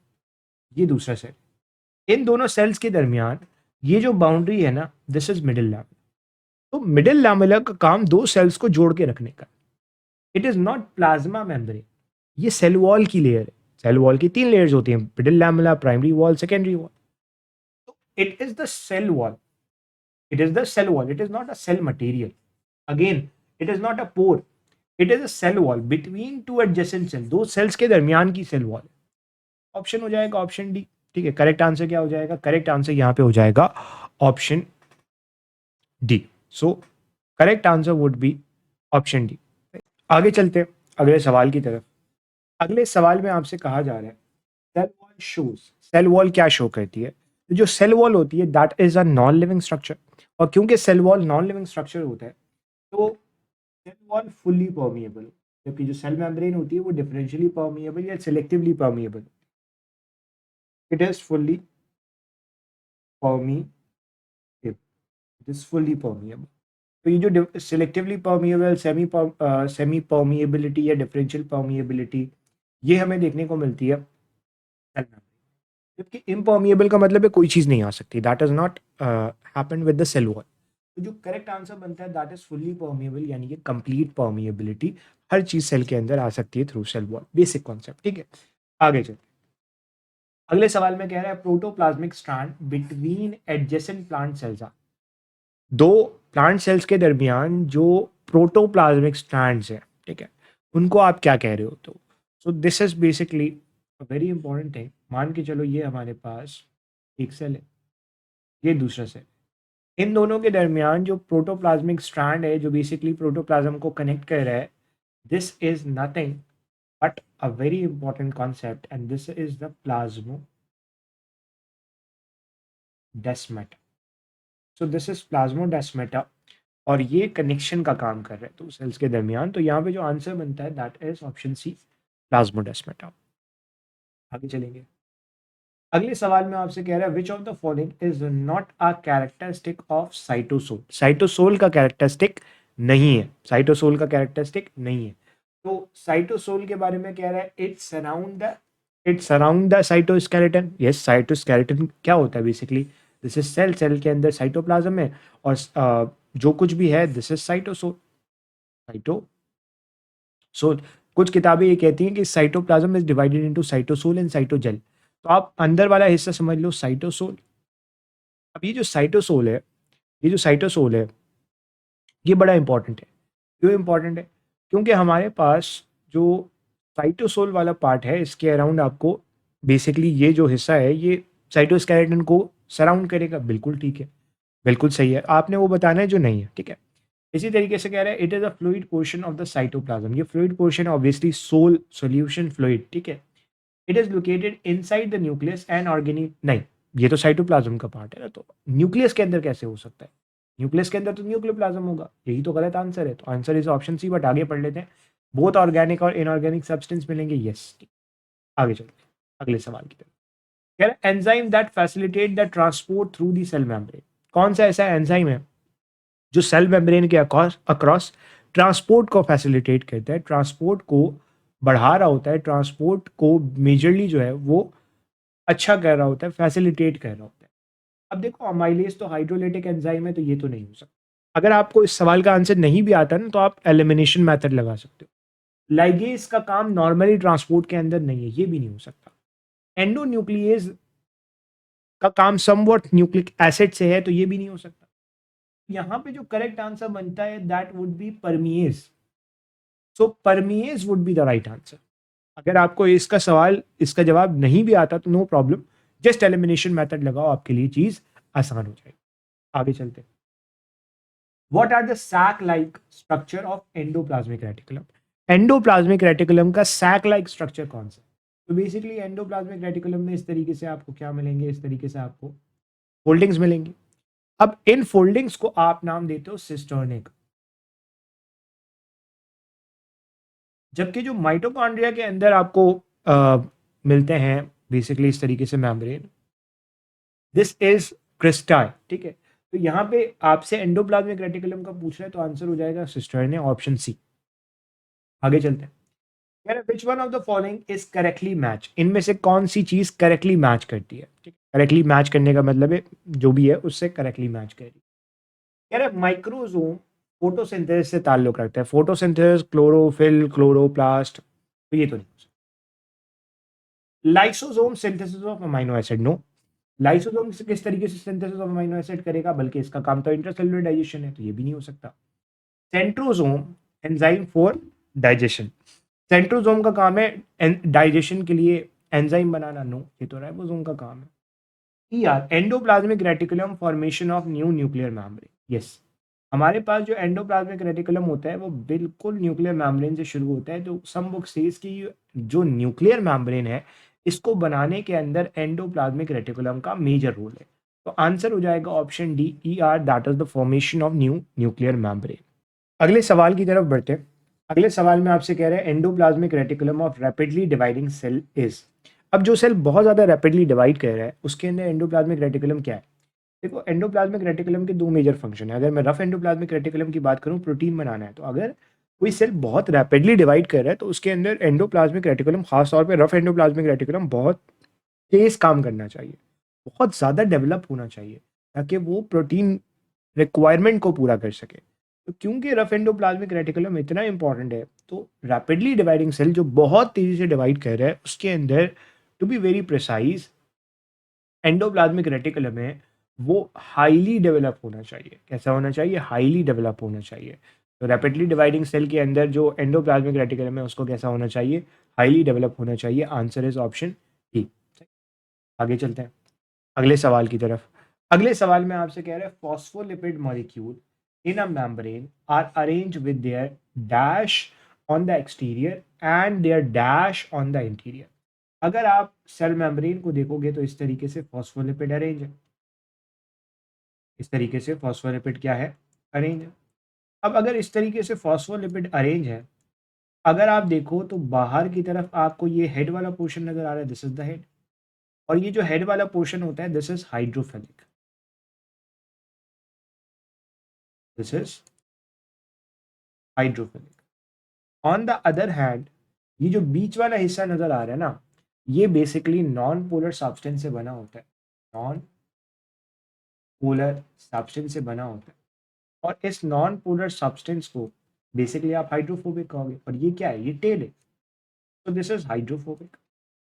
ये दूसरा सेल, इन दोनों सेल्स के दरमियान ये जो बाउंड्री है ना, दिस इज मिडिल लैमेला। तो मिडिल लैमेला का काम दो सेल्स को जोड़ के रखने का। It is not plasma membrane, ये सेल वॉल की लेयर है। सेल वॉल की तीन लेयर्स होती हैं, middle lamella, primary wall, secondary wall. तो it is the cell wall, it is the cell wall, it is not a cell material. Again, it is not a pore, it is a cell wall between two adjacent cell, दो cells के दरमियान की cell wall. Option हो जाएगा option D, ठीक है। Correct answer क्या हो जाएगा? करेक्ट आंसर यहाँ पे हो जाएगा option D. So correct answer would be option D. आगे चलते हैं अगले सवाल की तरफ। अगले सवाल में आपसे कहा जा रहा है cell wall shows, cell wall क्या शो करती है? तो जो सेल वॉल होती है that is a non living structure, और क्योंकि cell wall non living structure होता है तो सेल वॉल फुल्ली परमिएबल, जबकि जो सेल मेम्ब्रेन होती है वो डिफरेंशियली परमिएबल या selectively permeable. It is fully permeable, it is fully permeable. तो ये जो सिलेक्टिवली परमिएबल, सेमी परमिएबिलिटी या डिफरेंशियल परमिएबिलिटी, ये हमें देखने को मिलती है सेल मेम्ब्रेन। जबकि इम्पर्मिएबल का मतलब है कोई चीज़ नहीं आ सकती, that is not happen with the cell wall. तो जो करेक्ट आंसर बनता है दैट इज फुल्ली परमिएबल, यानी कि कंप्लीट परमिएबिलिटी, हर चीज सेल के अंदर आ सकती है through cell wall, basic concept, ठीक है। आगे चलते, अगले सवाल में कह रहा है protoplasmic strand between adjacent plant cells are. दो प्लांट सेल्स के दरमियान जो प्रोटोप्लाज्मिक स्ट्रैंड्स हैं, ठीक है, उनको आप क्या कह रहे हो? तो so this is basically very important thing. मान के चलो ये हमारे पास एक सेल है, ये दूसरा सेल, इन दोनों के दरमियान जो प्रोटोप्लाज्मिक स्ट्रैंड है जो बेसिकली प्रोटोप्लाज्म को कनेक्ट कर रहा है, this is nothing but a very important concept and this is the plasmodesmata. So this is plasmodesmata और ये कनेक्शन का काम कर रहा है तो सेल्स के दरमियान। तो यहाँ पे जो आंसर बनता है that is option C, plasmodesmata. आगे चलेंगे, अगले सवाल में आपसे कह रहा है which of the following is not a characteristic of cytosol. Cytosol का कैरेक्टरिस्टिक नहीं है, साइटोसोल का कैरेक्टरिस्टिक नहीं है। तो साइटोसोल के बारे में कह रहा है it's around the cytoskeleton. Yes, cytoskeleton क्या होता है बेसिकली, दिस इज सेल के अंदर साइटोप्लाज्म है और जो कुछ भी है दिस इज साइटोसोल। कुछ किताबें ये कहती हैं कि cytoplasm is divided into cytosol and cytogel. तो आप अंदर वाला हिस्सा समझ लो साइटोसोल। अब ये जो साइटोसोल है ये बड़ा इंपॉर्टेंट है। क्यों इंपॉर्टेंट है? क्योंकि हमारे पास जो साइटोसोल वाला पार्ट है इसके अराउंड आपको बेसिकली ये जो हिस्सा है ये साइटोस्केलेटन को सराउंड करेगा। बिल्कुल ठीक है, बिल्कुल सही है, आपने वो बताना है जो नहीं है, ठीक है। इसी तरीके से कह रहा है it is a fluid portion of the cytoplasm. ये fluid portion obviously sol solution fluid, ठीक है। It is located inside the nucleus and organic नहीं, ये तो साइटोप्लाज्म का पार्ट है ना, तो न्यूक्लियस के अंदर कैसे हो सकता है? न्यूक्लियस के अंदर तो न्यूक्लियोप्लाज्म होगा, यही तो गलत आंसर है। तो answer is option C, but आगे पढ़ लेते हैं। बोथ ऑर्गेनिक और इनऑर्गेनिक सब्सटेंस मिलेंगे, यस। आगे चलते हैं अगले सवाल की तरफ। कह रहा है enzyme that facilitate the transport through the cell membrane. कौन सा ऐसा एंजाइम है जो सेल मेम्ब्रेन के अक्रॉस ट्रांसपोर्ट को फैसिलिटेट करता है, ट्रांसपोर्ट को बढ़ा रहा होता है, ट्रांसपोर्ट को मेजरली जो है वो अच्छा कर रहा होता है, फैसिलिटेट कर रहा होता है। अब देखो अमाइलेज तो हाइड्रोलाइटिक एंजाइम है, तो ये तो नहीं हो सकता। अगर आपको इस सवाल का आंसर नहीं भी आता ना तो आप एलिमिनेशन मेथड लगा सकते हो। लाइगेज का काम नॉर्मली ट्रांसपोर्ट के अंदर नहीं है, ये भी नहीं हो सकता। एंडोन्यूक्लिएज का काम समवॉट न्यूक्लिक एसिड से है, तो ये भी नहीं हो सकता। यहाँ पे जो करेक्ट आंसर बनता है that would be permease. So permease would be the right answer. अगर आपको इसका जवाब नहीं भी आता तो no problem, just elimination method लगाओ, आपके लिए चीज आसान हो जाएगी। आगे चलते हैं। What are the sac-like structure of endoplasmic reticulum? Endoplasmic reticulum का सैक लाइक स्ट्रक्चर कौन सा है? तो बेसिकली एंडोप्लाज्मिक रेटिकुलम में इस तरीके से आपको क्या मिलेंगे, इस तरीके से आपको फोल्डिंग्स मिलेंगी। अब इन फोल्डिंग्स को आप नाम देते हो सिस्टर्निक। जबकि जो माइटोकॉन्ड्रिया के अंदर आपको मिलते हैं बेसिकली इस तरीके से मेम्ब्रेन, दिस इज क्रिस्टाई, ठीक है। तो यहाँ पे आपसे एंडोप्लाज्मिक रेटिकुलम का पूछ रहे हैं तो आंसर हो जाएगा सिस्टर्न, ऑप्शन सी। आगे चलते हैं। Which one of the following is correctly match? इनमें से कौन सी चीज करेक्टली मैच करती है? ठीक है, करेक्टली मैच करने का मतलब है जो भी है उससे करेक्टली मैच कर रही है। कह रहे माइक्रोजोम फोटोसिंथेसिस से ताल्लुक रखता है। फोटोसिंथेसिस, क्लोरोफिल, क्लोरोप्लास्ट, तो ये तो नहीं। Lysosome synthesis of amino acid, no. Lysosome से किस तरीके से सिंथेसिस ऑफ अमाइनो एसिड करेगा, बल्कि इसका काम तो इंटरसेलुलर डाइजेशन है, तो ये भी नहीं हो सकता। Centrosome enzyme for digestion, centrosome का काम है डाइजेशन के लिए एंजाइम बनाना, नो, ये तो राइबोसोम का काम है। यार endoplasmic reticulum formation of new nuclear membrane, yes. हमारे पास जो एंडोप्लाज्मिक रेटिकुलम होता है वो बिल्कुल न्यूक्लियर मेम्ब्रेन से शुरू होता है। तो सम बुक सेज की जो न्यूक्लियर मेम्ब्रेन है इसको बनाने के अंदर एंडोप्लाज्मिक रेटिकुलम का मेजर रोल है। तो आंसर हो जाएगा option D, E R, that is the formation of new nuclear membrane. अगले सवाल की तरफ बढ़ते हैं। अगले सवाल में आपसे कह रहे हैं endoplasmic reticulum of rapidly dividing cell is. अब जो सेल बहुत ज़्यादा रैपिडली डिवाइड कर रहा है उसके अंदर एंडोप्लाज्मिक रेटिकुलम क्या है? देखो एंडोप्लाज्मिक रेटिकुलम के दो मेजर फंक्शन है। अगर मैं रफ एंडोप्लाज्मिक रेटिकुलम की बात करूं, प्रोटीन बनाना है, तो अगर कोई सेल बहुत रैपिडली डिवाइड कर रहा है तो उसके अंदर एंडोप्लाज्मिक रेटिकुलम, खासतौर पर रफ एंडोप्लाज्मिक रेटिकुलम, बहुत तेज काम करना चाहिए, बहुत ज़्यादा डेवलप होना चाहिए ताकि वो प्रोटीन रिक्वायरमेंट को पूरा कर सके। तो क्योंकि रफ एंडोप्लाज्मिक रेटिकुलम इतना इंपॉर्टेंट है, तो रैपिडली डिवाइडिंग सेल जो बहुत तेजी से डिवाइड कर रहा है उसके अंदर, to be very precise, endoplasmic reticulum है वो हाईली डेवलप होना चाहिए। कैसा होना चाहिए? हाईली डेवलप होना चाहिए। तो रैपिडली डिवाइडिंग सेल के अंदर जो एंडोप्लाज्मिक रेटिकुलम है उसको कैसा होना चाहिए? हाईली डेवलप होना चाहिए। Answer is option D. आगे चलते हैं अगले सवाल की तरफ। अगले सवाल में आपसे कह रहे हैं phospholipid molecule in a membrane are arrange with their dash on the exterior and their dash on the interior. अगर आप सेल मेम्ब्रेन को देखोगे तो इस तरीके से फॉस्फोलिपिड अरेंज है, इस तरीके से फॉस्फोलिपिड क्या है? अरेंज है। अब अगर इस तरीके से फॉस्फोलिपिड अरेंज है, अगर आप देखो तो बाहर की तरफ आपको ये हेड वाला पोर्शन नजर आ रहा है, दिस इज द हेड। और ये जो हेड वाला पोर्शन होता है this is hydrophilic, this is hydrophilic. On the other hand ये जो बीच वाला हिस्सा नजर आ रहा है ना, ये बेसिकली नॉन पोलर सब्सटेंस से बना होता है, नॉन पोलर सब्सटेंस से बना होता है। और इस नॉन पोलर सब्सटेंस को बेसिकली आप हाइड्रोफोबिक कहोगे, और ये क्या है, ये टेल है, तो दिस इज हाइड्रोफोबिक।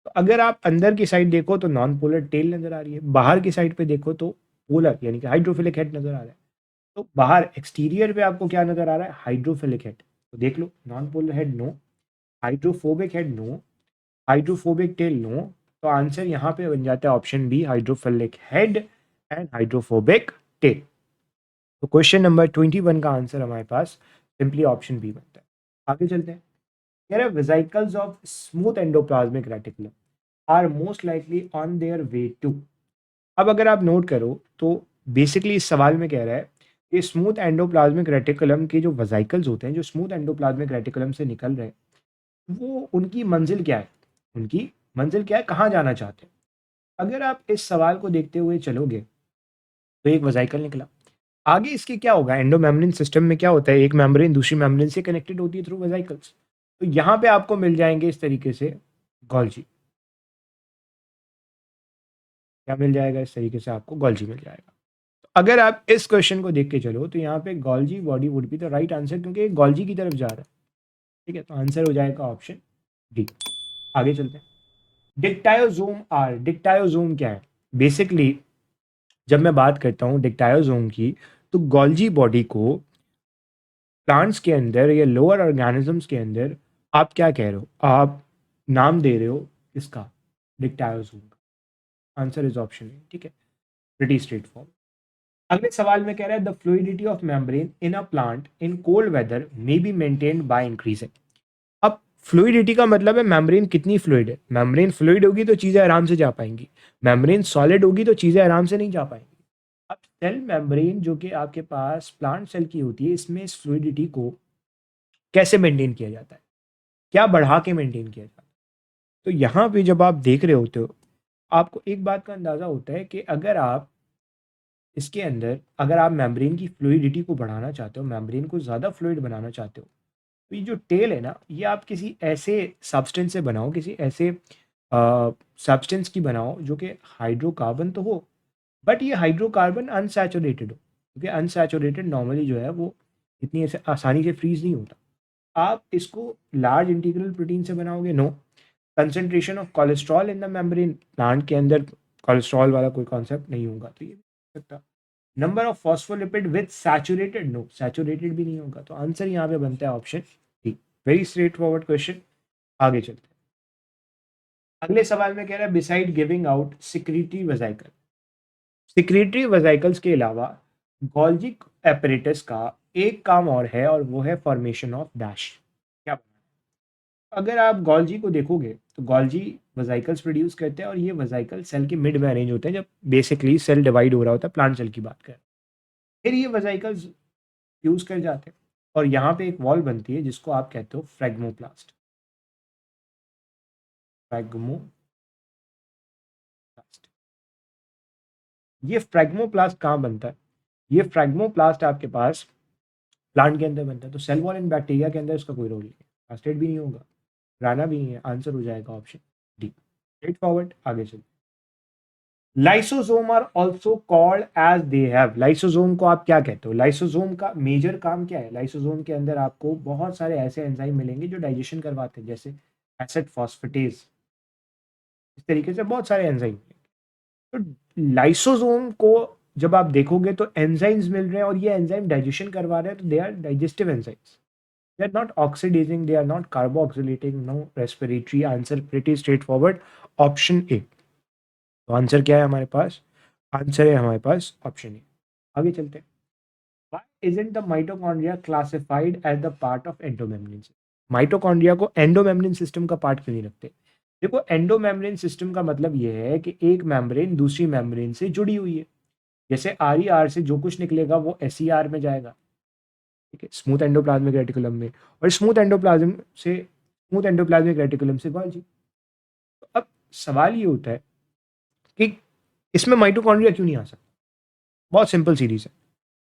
तो अगर आप अंदर की साइड देखो तो नॉन पोलर टेल नजर आ रही है, बाहर की साइड पे देखो तो पोलर यानी कि हाइड्रोफिलिक हेड नजर आ रहा है। तो बाहर एक्सटीरियर पे आपको क्या नजर आ रहा है, हाइड्रोफिलिक हेड। तो देख लो, non polar head no, hydrophobic head no, hydrophobic tail no. तो आंसर यहाँ पे बन जाता है option B, hydrophilic head and hydrophobic tail. तो क्वेश्चन नंबर 21 का आंसर हमारे पास सिंपली ऑप्शन बी बनता है। आगे चलते हैं। कह रहे vesicles of smooth endoplasmic reticulum are most likely on their way to. अब अगर आप नोट करो तो बेसिकली इस सवाल में कह रहा है कि स्मूथ एंडोप्लाज्मिक रेटिकुलम के जो वेसिकल्स होते हैं, जो स्मूथ एंडोप्लाज्मिक रेटिकुलम से निकल रहे हैं, वो उनकी मंजिल क्या है, उनकी मंजिल क्या है, कहाँ जाना चाहते हैं। अगर आप इस सवाल को देखते हुए चलोगे तो एक वेसिकल निकला, आगे इसके क्या होगा, एंडोमेम्ब्रेन सिस्टम में क्या होता है, एक मेम्ब्रेन दूसरी मेम्ब्रेन से कनेक्टेड होती है थ्रू वेसिकल्स। तो यहाँ पे आपको मिल जाएंगे इस तरीके से गोल्जी, क्या मिल जाएगा, इस तरीके से आपको गोल्जी मिल जाएगा। तो अगर आप इस क्वेश्चन को देख के चलो तो यहाँ पे Golgi body would be the right answer, क्योंकि ये गोल्जी की तरफ जा रहा है। ठीक है, तो आंसर हो जाएगा ऑप्शन डी। आगे चलते हैं। डिक्टायोजोम आर, डिक्टायोजोम क्या है, बेसिकली जब मैं बात करता हूँ डिक्टायोजोम की, तो गोल्जी बॉडी को प्लांट्स के अंदर या लोअर ऑर्गेनिजम्स के अंदर आप क्या कह रहे हो, आप नाम दे रहे हो किसका, डिक्टायोजोम का। Answer is option A. ठीक है, प्रीटी स्ट्रेट फॉरवर्ड। अगले सवाल में कह रहा है the fluidity of membrane in a plant in cold weather may be maintained by increasing. अब फ्लूइडिटी का मतलब है मेम्ब्रेन कितनी फ्लूइड है, मेम्ब्रेन फ्लूइड होगी तो चीजें आराम से जा पाएंगी, मेम्ब्रेन सॉलिड होगी तो चीजें आराम से नहीं जा पाएंगी। अब सेल मेम्ब्रेन जो कि आपके पास प्लांट सेल की होती है, इसमें इस फ्लूइडिटी को कैसे मेंटेन किया जाता है, क्या बढ़ा के मेंटेन किया जाता है। तो यहाँ पे जब आप देख रहे होते हो, आपको एक बात का अंदाजा होता है कि अगर आप इसके अंदर, अगर आप मेम्ब्रेन की फ्लूइडिटी को बढ़ाना चाहते हो, मेम्ब्रेन को ज़्यादा फ्लूइड बनाना चाहते हो, तो ये जो टेल है ना, ये आप किसी ऐसे सब्सटेंस से बनाओ, किसी ऐसे सब्सटेंस की बनाओ जो कि हाइड्रोकार्बन तो हो, बट ये हाइड्रोकार्बन अनसैचुरेटेड हो, क्योंकि अनसैचुरेटेड नॉर्मली जो है वो इतनी ऐसे आसानी से फ्रीज नहीं होता। आप इसको लार्ज इंटीग्रल प्रोटीन से बनाओगे, no. Concentration of cholesterol in the membrane, plant के अंदर कोलेस्ट्रॉल वाला कोई कॉन्सेप्ट नहीं होगा, तो ये नहीं हो सकता। Number of phospholipid with saturated, no, saturated भी नहीं होगा। तो आंसर यहाँ पे बनता है option D. Very straight forward question. आगे चलते हैं। अगले सवाल में कह रहा है beside giving out secretory vesicle, secretory vesicles के अलावा गोल्जी एपरेटस का एक काम और है, और वो है फॉर्मेशन ऑफ डैश। क्या, अगर आप गोल्जी को देखोगे तो गोल्जी वेसिकल्स प्रोड्यूस करते हैं, और ये वेसिकल सेल के मिड में अरेंज होते हैं जब बेसिकली सेल डिवाइड हो रहा होता है, प्लांट सेल की बात करें। फिर ये वेसिकल्स फ्यूज कर जाते हैं, और यहाँ पे एक वॉल बनती है जिसको आप कहते हो फ्रेगमोप्लास्ट, फ्रेगमोप्लास्ट। ये फ्रेगमोप्लास्ट कहाँ बनता है, ये फ्रेगमोप्लास्ट आपके पास प्लांट के अंदर बनता है। तो सेल वॉल इन बैक्टीरिया के अंदर इसका कोई रोल नहीं है, फास्टेड भी नहीं होगा, राना भी नहीं है। आंसर हो जाएगा ऑप्शन डी, स्ट्रेट फॉरवर्ड। आगे चलिए। Lysosome are also called as they have, lysosome को आप क्या कहते हो, लाइसोसोम का मेजर काम क्या है, लाइसोसोम के अंदर आपको बहुत सारे ऐसे एंजाइम मिलेंगे जो डाइजेशन करवाते हैं, जैसे एसिड फॉस्फेटेज, इस तरीके से बहुत सारे एंजाइम। तो लाइसोसोम को जब आप देखोगे तो एंजाइम्स मिल रहे हैं, और ये एंजाइम डाइजेशन करवा रहे हैं, तो they are digestive enzymes, they are not oxidising, they are not carboxylating, no respiratory. Answer pretty straight forward, option A. तो आंसर क्या है हमारे पास, आंसर है हमारे पास ऑप्शन ए। आगे चलते हैं। Why isn't the mitochondria classified as the part of endomembrane system? Mitochondria को एंडोमेम्ब्रेन सिस्टम का पार्ट क्यों नहीं रखते। देखो, एंडोमेम्ब्रेन सिस्टम का मतलब यह है कि एक मेम्ब्रेन दूसरी मेम्ब्रेन से जुड़ी हुई है, जैसे आर ई आर से जो कुछ निकलेगा वो एस ई आर में जाएगा, ठीक है, स्मूथ एंडोप्लाज्मिक रेटिकुलम में, और स्मूथ एंडोप्लाज्मिक रेटिकुलम से गोल्जी। तो अब सवाल ये होता है कि इसमें माइटोकॉन्ड्रिया क्यों नहीं आ सकता। बहुत सिंपल सी रीज़न,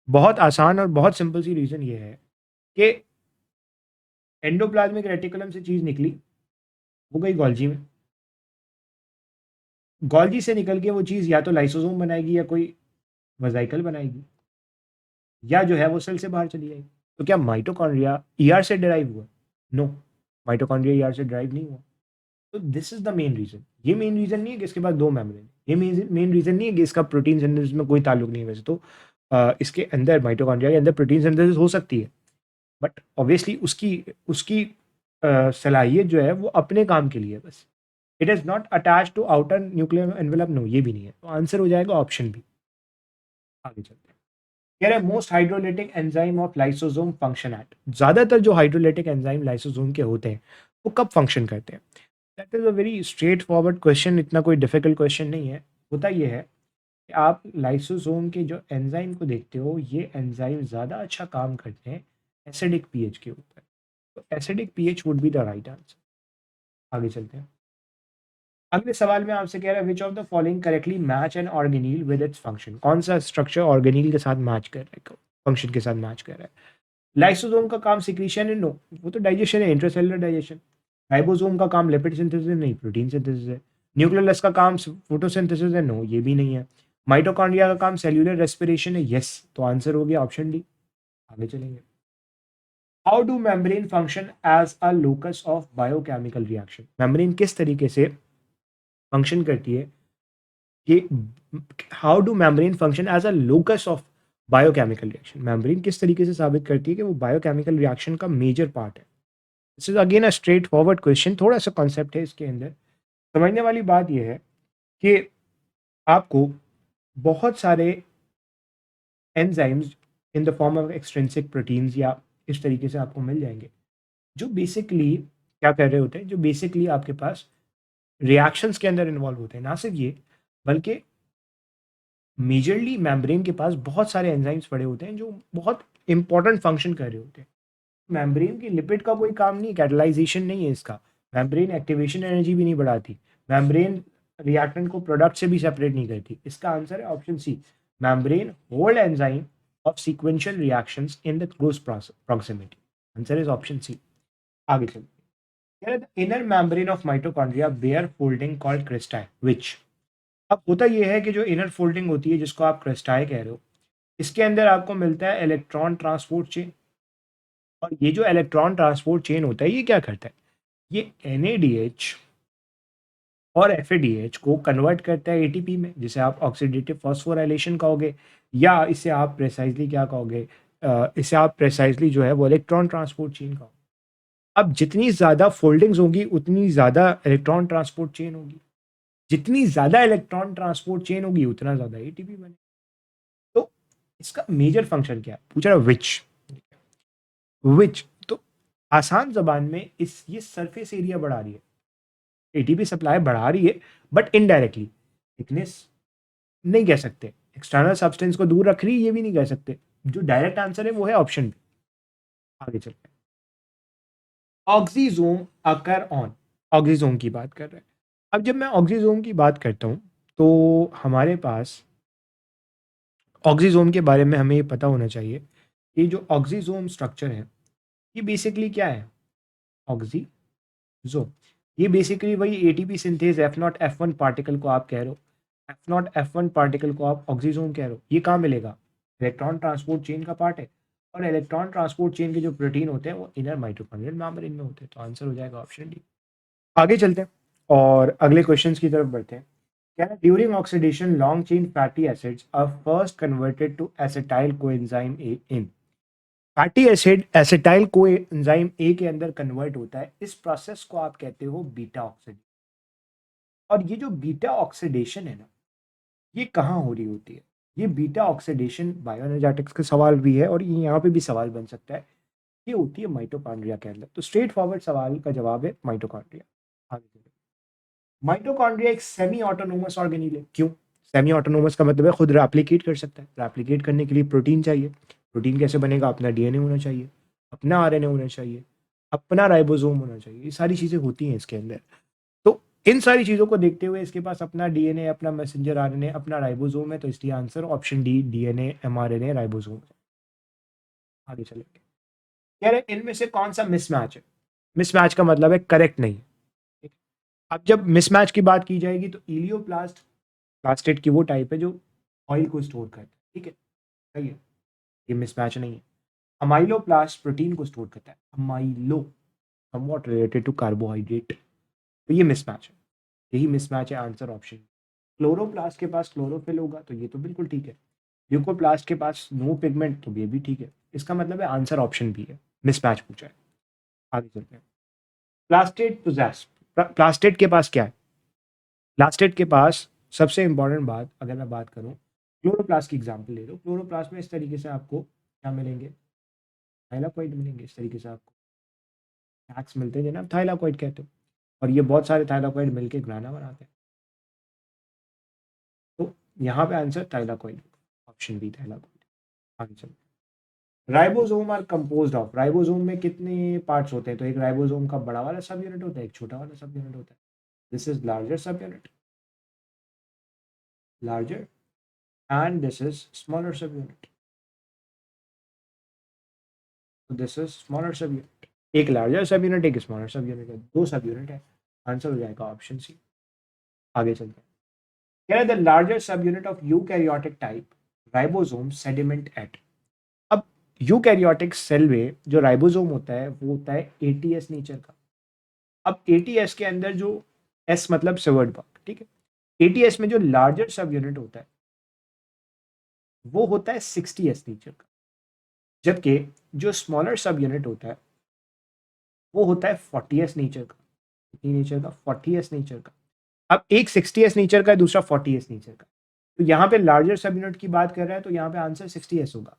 बहुत आसान और बहुत सिंपल सी रीज़न ये है कि एंडोप्लाज्मिक रेटिकुलम से चीज निकली, वो गई गोल्जी में, गोल्जी से निकल के वो चीज या तो लाइसोसोम बनाएगी या कोई वेसिकल बनाएगी, या जो है वो सेल से बाहर चली जाएगी। तो क्या माइटोकॉन्ड्रिया ईआर से डिराइव हुआ? नो, माइटोकॉन्ड्रिया ईआर से डिराइव नहीं हुआ। तो this is the main reason. Main मेन रीजन नहीं है कि इसके पास दो मेम्ब्रेन, ये मेन रीजन नहीं है कि इसका प्रोटीन सिंथेसिस में कोई ताल्लुक नहीं है। वैसे तो इसके अंदर माइटोकॉन्ड्रिया के अंदर प्रोटीन सिंथेसिस हो सकती है, बट ऑब्वियसली उसकी उसकी सलाहियत जो है वो अपने काम के लिए है बस। It is not attach to outer nuclear envelope, no ये भी नहीं है। तो आंसर हो जाएगा ऑप्शन बी। आगे चलते हैं। कह रहे हैं most hydrolytic enzyme of lysosome function at, ज्यादातर जो हाइड्रोलिटिक एंजाइम लाइसोसोम के होते हैं वो कब फंक्शन करते हैं? That is a very straight forward question, इतना कोई डिफिकल्ट क्वेश्चन नहीं है। होता ये है कि आप लाइसोसोम के जो एंजाइम को देखते हो, ये एंजाइम ज़्यादा अच्छा काम करते हैं एसिडिक पीएच के ऊपर। तो acidic pH would be the right answer. आगे चलते हैं। अगले सवाल में आपसे कह रहा है which of the following correctly match an organelle with its function, कौन सा स्ट्रक्चर ऑर्गेनील के साथ मैच कर रहा है, फंक्शन के साथ मैच कर रहा है? लाइसोसोम का काम सिक्रीशन है, नो वो तो डाइजेशन है, इंट्रासेलुलर डाइजेशन। राइबोसोम का काम लिपिड सिंथेसिस है, नहीं प्रोटीन सिंथेसिस है। न्यूक्लियोलस का काम फोटोसिंथेसिस है, नो ये भी नहीं है। माइटोकॉन्ड्रिया का काम सेल्यूलर रेस्पिरेशन है, यस, तो आंसर हो गया ऑप्शन डी। आगे चलेंगे। How do membrane function as a locus of biochemical reaction, membrane किस तरीके से फंक्शन करती है कि how do membrane function as a locus of biochemical reaction, membrane किस तरीके से साबित करती है कि वो बायोकेमिकल रिएक्शन का मेजर पार्ट है? This is again a straight forward question, थोड़ा सा कॉन्सेप्ट है इसके अंदर। समझने वाली बात यह है कि आपको बहुत सारे enzymes in the form of extrinsic proteins या इस तरीके से आपको मिल जाएंगे, जो बेसिकली क्या कर रहे होते हैं, जो बेसिकली आपके पास रिएक्शंस के अंदर इन्वॉल्व होते हैं। ना सिर्फ ये, बल्कि मेजरली मेम्ब्रेन के पास बहुत सारे एंजाइम्स पड़े होते हैं जो बहुत इंपॉर्टेंट फंक्शन कर रहे होते हैं। मेम्ब्रेन की लिपिड का कोई काम नहीं, कैटलाइजेशन नहीं है इसका। मेम्ब्रेन एक्टिवेशन एनर्जी भी नहीं बढ़ाती। मेम्ब्रेन रिएक्टेंट को प्रोडक्ट से भी सेपरेट नहीं करती। इसका आंसर है option C, membrane hold enzyme of sequential reactions in the close proximity. Answer is option C. आगे चलिए। The inner membrane of mitochondria bear folding called cristae which. अब होता यह है कि जो इनर फोल्डिंग होती है जिसको आप क्रिस्टाई कह रहे हो, इसके अंदर आपको मिलता है इलेक्ट्रॉन ट्रांसपोर्ट चेन। और ये जो इलेक्ट्रॉन ट्रांसपोर्ट चेन होता है ये क्या करता है? ये NADH और FADH को कन्वर्ट करता है ATP में, जिसे आप ऑक्सीडेटिव फॉस्फोराइलेशन कहोगे, या इसे आप प्रेसाइजली क्या कहोगे, इसे आप प्रेसाइजली जो है वो इलेक्ट्रॉन ट्रांसपोर्ट चेन कहोगे। अब जितनी ज़्यादा फोल्डिंग्स होंगी उतनी ज़्यादा इलेक्ट्रॉन ट्रांसपोर्ट चेन होगी, जितनी ज़्यादा इलेक्ट्रॉन ट्रांसपोर्ट चेन होगी उतना ज़्यादा ATP बने। तो इसका मेजर फंक्शन क्या है पूछ रहा, विच तो आसान जबान में इस ये सरफेस एरिया बढ़ा रही है, ATP सप्लाई बढ़ा रही है, बट इनडायरेक्टली। थिकनेस नहीं कह सकते, एक्सटर्नल सब्सटेंस को दूर रख रही है ये भी नहीं कह सकते। जो डायरेक्ट आंसर है वो है ऑप्शन बी। आगे चलते हैं। ऑक्सीजोम अकर ऑन, ऑक्सीजोम की बात कर रहे हैं। अब जब मैं ऑक्सीजोम की बात करता हूँ तो हमारे पास ऑक्सीजोम के बारे में हमें ये पता होना चाहिए कि जो ऑक्सीजोम स्ट्रक्चर है ये बेसिकली क्या है? ऑक्सीजोम ये बेसिकली वही ATP synthase F0 F1 particle को आप कह रहे हो, F0 F1 पार्टिकल को आप ऑक्सीजोम कह रहे हो। ये कहाँ मिलेगा? इलेक्ट्रॉन ट्रांसपोर्ट चेन का पार्ट है, और इलेक्ट्रॉन ट्रांसपोर्ट चेन के जो प्रोटीन होते हैं वो इनर माइटोकॉन्ड्रियल मेम्ब्रेन में होते हैं। तो आंसर हो जाएगा ऑप्शन डी। आगे चलते हैं और अगले क्वेश्चंस की तरफ बढ़ते हैं। क्या है, during oxidation long chain fatty acids are first converted to acetyl coenzyme A in. Fatty acid acetyl coenzyme A के अंदर कन्वर्ट होता है, इस प्रोसेस को आप कहते हो बीटा ऑक्सीडेशन। और ये जो बीटा ऑक्सीडेशन है ना, ये कहाँ हो रही होती है? ये बीटा ऑक्सीडेशन बायोएनर्जेटिक्स का सवाल भी है और ये यहाँ पे भी सवाल बन सकता है। ये होती है माइटोकॉन्ड्रिया के अंदर। तो स्ट्रेट फॉरवर्ड सवाल का जवाब है माइटोकॉन्ड्रिया। आगे चलिए। माइटोकॉन्ड्रिया एक सेमी ऑटोनोमस ऑर्गेनील है। क्यों सेमी ऑटोनोमस? का मतलब है खुद रेप्लिकेट कर सकता है। रेप्लिकेट करने के लिए प्रोटीन चाहिए। प्रोटीन कैसे बनेगा? अपना DNA होना चाहिए, अपना RNA होना चाहिए, अपना राइबोसोम होना चाहिए। ये सारी चीज़ें होती हैं इसके अंदर। तो इन सारी चीज़ों को देखते हुए इसके पास अपना DNA, अपना मैसेंजर RNA, अपना राइबोसोम है। तो इसलिए answer option D, DNA mRNA ribosome. आगे चलेंगे। कह रहे इनमें से कौन सा मिसमैच है? मिसमैच का मतलब है करेक्ट नहीं। ठीक है? अब जब मिसमैच की बात की जाएगी तो इलियोप्लास्ट प्लास्टेट की वो टाइप है जो ऑयल को स्टोर करता है। ठीक है, सही है, ये मिसमैच नहीं है। अमाइलोप्लास्ट प्रोटीन को स्टोर करता है, amylo somewhat related to carbohydrate, तो ये मिसमैच है, यही मिसमैच है, आंसर ऑप्शन। क्लोरोप्लास्ट के पास क्लोरोफिल होगा तो ये तो बिल्कुल ठीक है, ल्यूकोप्लास्ट के पास नो पिगमेंट तो ये भी ठीक है, इसका मतलब है आंसर ऑप्शन भी है, मिसमैच पूछा है। आगे चलते हैं। प्लास्टेट पोजेस, प्लास्टेट के पास क्या है? प्लास्टेट के पास सबसे इंपॉर्टेंट बात, अगर मैं बात करूं क्लोरोप्लास्ट की एग्जांपल ले लो, क्लोरोप्लास्ट में इस तरीके से आपको क्या मिलेंगे, थाइलाकोइड मिलेंगे, इस तरीके से आपको टैक्स मिलते हैं जिन्हें आप थाइलाकोइड कहते हो, और ये बहुत सारे थाइलाकोइड मिलके ग्राना बनाते हैं, तो यहाँ पे answer thylakoid, option B thylakoid. आगे चलते हैं। Ribosome are composed of, ribosome में कितने पार्ट्स होते हैं? तो एक राइबोसोम का बड़ा वाला सब यूनिट होता है, एक छोटा वाला सब यूनिट होता है। दिस इज लार्जर सब unit, larger, and this is smaller sub unit, तो this is smaller sub unit. एक लार्जर सब यूनिट, एक स्मॉलर सब यूनिट है, दो सब यूनिट है, आंसर हो जाएगा ऑप्शन सी। आगे चलते हैं। कह रहे द लार्जर सब unit of eukaryotic type ribosome sediment at. अब यूकैरियोटिक सेल में जो राइबोसोम होता है वो होता है एटीएस नेचर का। अब एटीएस के अंदर जो एस मतलब सिवर्ड बग, ठीक है, एटीएस में जो लार्जर सब यूनिट होता है वो होता है 60s नेचर का, जबकि जो स्मॉलर सब यूनिट होता है वो होता है 40s नेचर का। कितनी नेचर का? 40s नेचर का। अब एक 60s नेचर का है, दूसरा 40s नेचर का, तो यहाँ पे लार्जर सब यूनिट की बात कर रहा है तो यहाँ पे आंसर 60s होगा।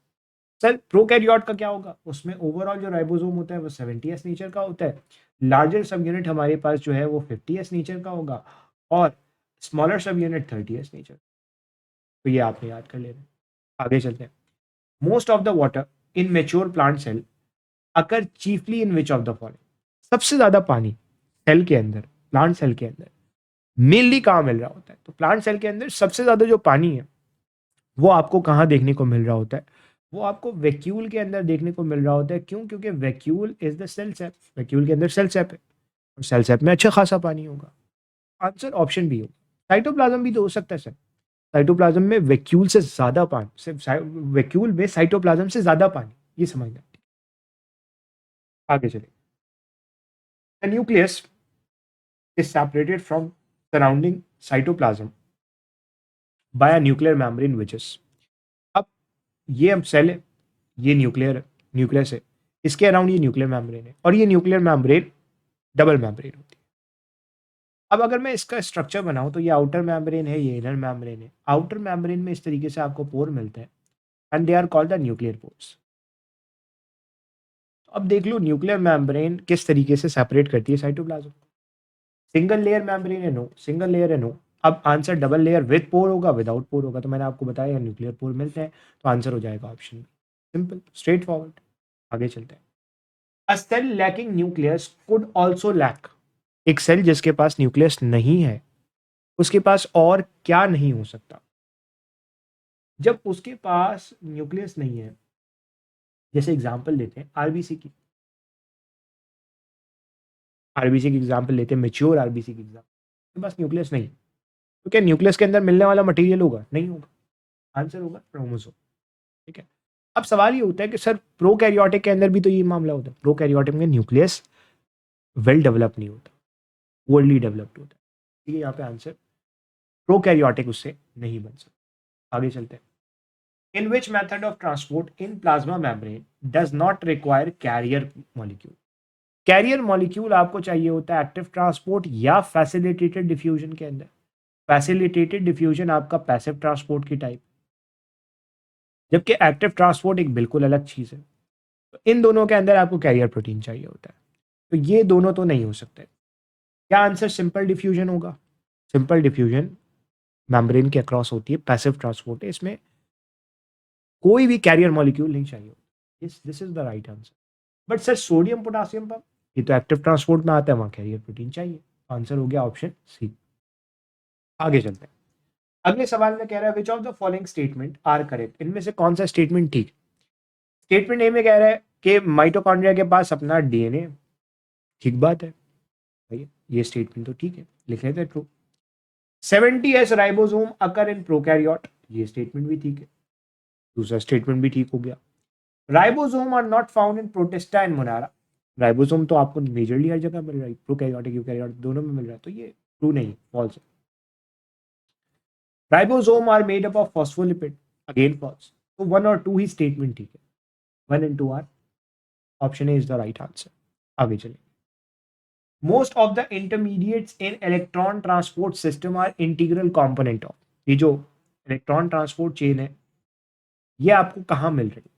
सर प्रोकैरियोट का क्या होगा? उसमें ओवरऑल जो राइबोसोम होता है वो 70s नेचर का होता है, लार्जर सब यूनिट हमारे पास जो है वो 50s नेचर का होगा, और smaller sub unit 30s nature. तो ये आपने याद कर लेना। आगे चलते हैं। Most of the water in mature plant cell occur chiefly in which of the following. सबसे ज्यादा पानी सेल के अंदर, प्लांट सेल के अंदर मेनली कहाँ मिल रहा होता है? तो प्लांट सेल के अंदर सबसे ज्यादा जो पानी है वो आपको कहाँ देखने को मिल रहा होता है? वो आपको वैक्यूल के अंदर देखने को मिल रहा होता है। क्यों? क्योंकि vacuole is the cell sap, vacuole के अंदर सेल सेप है, और सेल सेप में अच्छा खासा पानी होगा, आंसर ऑप्शन बी होगा। साइटोप्लाज्म भी तो हो सकता है सर, साइटोप्लाज्म में वैक्यूल से ज्यादा पानी, सिर्फ वैक्यूल में साइटोप्लाज्म से ज्यादा पानी, ये समझना। आगे चलिए। The nucleus is separated from surrounding cytoplasm by a nuclear membrane which is. अब ये अब सेल है, ये न्यूक्लियर न्यूक्लियस है, इसके अराउंड ये न्यूक्लियर मेम्ब्रेन है, और ये न्यूक्लियर मेम्ब्रेन डबल मेम्ब्रेन होती है। अब अगर मैं इसका स्ट्रक्चर बनाऊं तो ये आउटर मेम्ब्रेन है, ये इनर मेम्ब्रेन है। आउटर मेम्ब्रेन में इस तरीके से आपको पोर मिलते हैं, and they are called the nuclear pores. अब देख लो न्यूक्लियर मेम्ब्रेन किस तरीके से सेपरेट करती है साइटोप्लाज्म। सिंगल लेयर मेम्ब्रेन है, नो, सिंगल लेयर है, नो। अब आंसर डबल लेयर विद पोर होगा, विदाउट पोर होगा, तो मैंने आपको बताया न्यूक्लियर पोर मिलते हैं, तो आंसर हो जाएगा ऑप्शन, सिंपल स्ट्रेट फॉरवर्ड। आगे चलते हैं। A cell lacking nucleus could also lack. एक सेल जिसके पास न्यूक्लियस नहीं है उसके पास और क्या नहीं हो सकता? जब उसके पास न्यूक्लियस नहीं है, जैसे एग्जांपल लेते हैं आरबीसी की, आरबीसी की एग्जांपल लेते हैं, मेच्योर आरबीसी की एग्जांपल, उसके पास न्यूक्लियस नहीं, तो क्या न्यूक्लियस के अंदर मिलने वाला मटेरियल होगा? नहीं होगा, आंसर होगा क्रोमोसोम। ठीक है। अब सवाल ये होता है कि सर प्रोकैरियोटिक के अंदर भी तो ये मामला होता है, प्रोकैरियोटिक में न्यूक्लियस वेल डेवलप नहीं होता, पोरली डेवलप्ड होता है, ठीक है, यहाँ पे आंसर प्रोकैरियोटिक उससे नहीं बन सकता। आगे चलते हैं। In which method of transport in plasma membrane does not require carrier molecule. Carrier molecule आपको चाहिए होता है एक्टिव ट्रांसपोर्ट या फैसिलिटेटेड डिफ्यूजन के अंदर। फैसिलिटेटेड डिफ्यूजन आपका पैसिव ट्रांसपोर्ट की टाइप, जबकि एक्टिव ट्रांसपोर्ट एक बिल्कुल अलग चीज है। तो इन दोनों के अंदर आपको कैरियर प्रोटीन चाहिए होता है, तो ये दोनों तो नहीं हो सकते। क्या आंसर सिंपल डिफ्यूजन होगा? सिंपल डिफ्यूजन मेम्ब्रेन के अक्रॉस होती है, पैसिव ट्रांसपोर्ट है, इसमें कोई भी कैरियर मॉलिक्यूल नहीं चाहिए होता। This is the right answer. But sir sodium potassium pump, ये तो एक्टिव ट्रांसपोर्ट में आता है, वहां कैरियर प्रोटीन चाहिए, आंसर हो गया ऑप्शन सी। आगे चलते हैं। अगले सवाल में कह रहा है which of the following statement are correct, इनमें से कौन सा स्टेटमेंट ठीक? स्टेटमेंट ए में कह रहा है कि माइटोकॉन्ड्रिया के पास अपना डीएनए, ठीक बात है भैया, ये स्टेटमेंट तो ठीक है, लिख लेते हैं true. 70s ribosome occur in prokaryote, ये स्टेटमेंट भी ठीक है, दूसरा स्टेटमेंट भी ठीक हो गया। Ribosome are not found in protista and monera, ribosome तो आपको मेजरली हर जगह मिल रहा है, प्रोकैरियोटिक यूकैरियोटिक दोनों में मिल रहा है, तो ये ट्रू नहीं, फॉल्स है। Ribosome are made up of phospholipid, again false. तो 1 और 2 ही स्टेटमेंट ठीक है, 1 and 2 are, option A is the right answer. आगे चलिए। Most of the intermediates in electron transport system are integral component of, ये जो इलेक्ट्रॉन ट्रांसपोर्ट चेन है ये आपको कहाँ मिल रही है?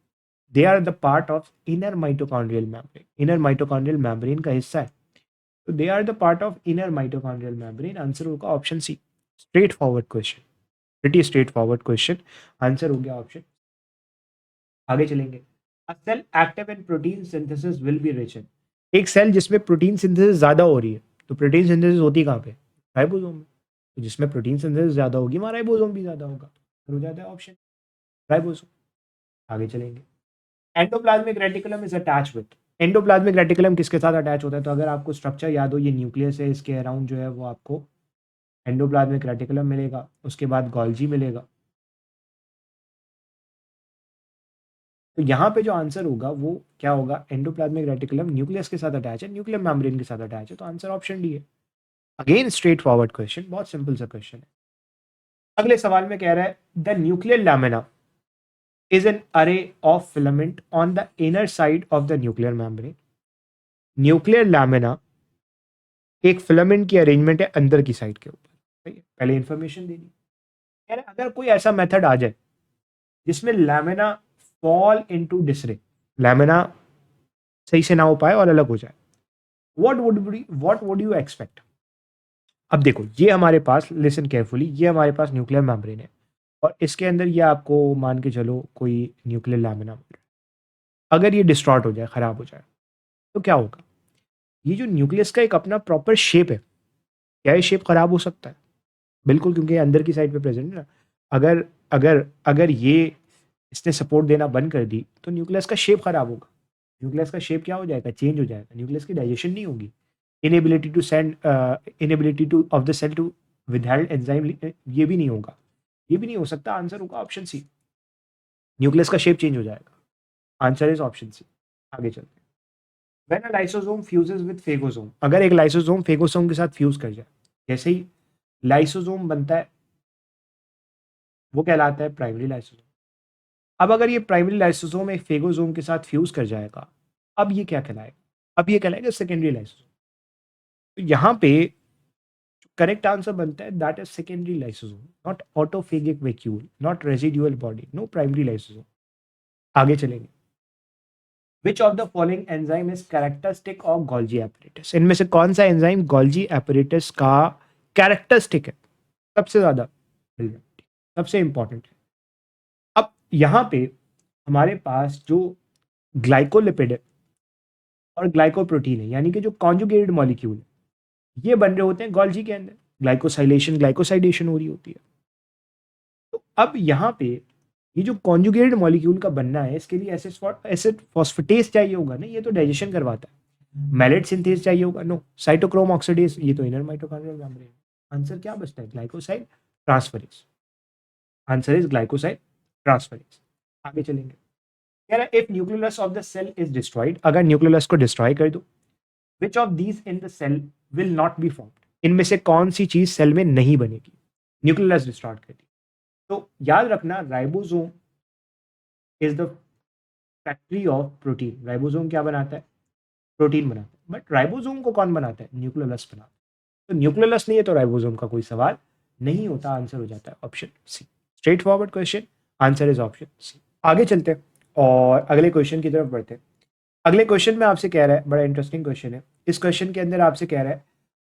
They are the part of inner mitochondrial membrane, inner mitochondrial membrane का हिस्सा है, तो they are the part of inner mitochondrial membrane, answer होगा option C. Straight forward question, pretty straight forward question, answer हो गया ऑप्शन। आगे चलेंगे। A cell active in protein synthesis will be rich in, एक सेल जिसमें protein synthesis ज्यादा हो रही है, तो प्रोटीन सिंथेसिस होती कहाँ पे? राइबोसोम में, तो जिसमें प्रोटीन सिंथेसिस ज्यादा होगी वहाँ राइबोसोम भी ज्यादा होगा, तो हो जाता है ऑप्शन राइबोसोम। आगे चलेंगे। Endoplasmic reticulum is attach with, endoplasmic reticulum किसके साथ अटैच होता है? तो अगर आपको स्ट्रक्चर याद हो, ये न्यूक्लियस है, इसके अराउंड जो है वो आपको एंडोप्लाज्मिक रेटिकुलम मिलेगा, उसके बाद गोल्जी मिलेगा। तो यहाँ पे जो आंसर होगा वो क्या होगा? एंडोप्लाज्मिक रेटिकुलम न्यूक्लियस के साथ अटैच है, न्यूक्लियर मेम्ब्रेन के साथ अटैच है, तो आंसर ऑप्शन डी है। अगेन स्ट्रेट फॉरवर्ड क्वेश्चन, बहुत सिंपल सा क्वेश्चन है। अगले सवाल में कह रहा है the nuclear lamina is an array of filament on the inner side of the nuclear membrane, nuclear lamina एक फिलामेंट की अरेंजमेंट है अंदर की साइड के ऊपर, ठीक है? पहले इंफॉर्मेशन देनी। कह रहे अगर कोई ऐसा मेथड आ जाए जिसमें lamina fall into disarray, lamina सही से ना हो पाए और अलग हो जाए, व्हाट वुड यू एक्सपेक्ट? अब देखो, ये हमारे पास, लिसन केयरफुली, ये हमारे पास न्यूक्लियर मेम्ब्रेन है और इसके अंदर ये आपको मान के चलो कोई न्यूक्लियर लैमिना मिल रहा है। अगर ये डिस्ट्रॉर्ट हो जाए, खराब हो जाए, तो क्या होगा? ये जो न्यूक्लियस का एक अपना प्रॉपर शेप है, क्या ये शेप खराब हो सकता है? बिल्कुल, क्योंकि ये अंदर की साइड पे प्रेजेंट है ना। अगर अगर अगर ये इसने सपोर्ट देना बंद कर दी तो न्यूक्लियस का शेप खराब होगा। न्यूक्लियस का शेप क्या हो जाएगा? चेंज हो जाएगा, न्यूक्लियस की डाइजेशन नहीं होगी, inability to send inability to of the cell to withheld enzyme, ये भी नहीं होगा, ये भी नहीं हो सकता। आंसर होगा ऑप्शन सी, न्यूक्लियस का शेप चेंज हो जाएगा, आंसर इज ऑप्शन सी। आगे चलते हैं। When a lysosome fuses with phagosome, अगर एक लाइसोसोम फेगोसोम के साथ फ्यूज कर जाए, जैसे ही लाइसोसोम बनता है वो कहलाता है प्राइमरी लाइसोसोम। अब अगर ये प्राइमरी लाइसोसोम एक फेगोसोम के साथ फ्यूज कर जाएगा, अब ये क्या कहलाएगा? अब ये कहलाएगा सेकेंडरी लाइसोसोम। तो यहाँ पे करेक्ट आंसर बनता है that is secondary lysosome, not autophagic vacuole, not residual body, no primary lysosome. आगे चलेंगे। Which of the following enzyme is characteristic of Golgi apparatus, इनमें से कौन सा एंजाइम गोल्जी एपरेटस का कैरेक्टरिस्टिक है, सबसे ज्यादा सबसे इंपॉर्टेंट है? अब यहाँ पे हमारे पास जो ग्लाइकोलिपिड है और ग्लाइकोप्रोटीन है, यानी कि जो कॉन्जुगेटेड मॉलिक्यूल है, ये बन रहे होते हैं गोल्जी के अंदर, ग्लाइकोसाइलेशन ग्लाइकोसाइडेशन हो रही होती है। तो अब यहाँ पे ये जो कॉन्जुगेटेड मॉलिक्यूल का बनना है, इसके लिए एसिड फॉस्फेटेस चाहिए होगा ना, ये तो डाइजेशन करवाता है। मैलेट सिंथेस चाहिए होगा, नो। साइटोक्रोम ऑक्सीडेज, ये तो इनर माइटोकॉन्ड्रियल मेम्ब्रेन। आंसर क्या बचता है? Glycoside transferase, answer is glycoside transferase. आगे चलेंगे। कह रहा है if nucleus of the cell is destroyed, अगर न्यूक्लियस को डिस्ट्रॉय कर दो, which of these in the cell will not be formed, इनमें से कौन सी चीज सेल में नहीं बनेगी? न्यूक्लियस डिस्ट्रॉय कर दी, तो याद रखना ribosome is the factory of protein. Ribosome क्या बनाता है? प्रोटीन बनाता है। बट राइबोसोम को कौन बनाता है? न्यूक्लियस बनाता है। तो न्यूक्लियस नहीं है तो राइबोसोम का कोई सवाल नहीं होता, आंसर हो जाता है option C. Straight forward question, answer is option C. आगे चलते हैं और अगले क्वेश्चन की तरफ बढ़ते हैं। अगले क्वेश्चन में आपसे कह रहा है, बड़ा इंटरेस्टिंग क्वेश्चन है। इस क्वेश्चन के अंदर आपसे कह रहा है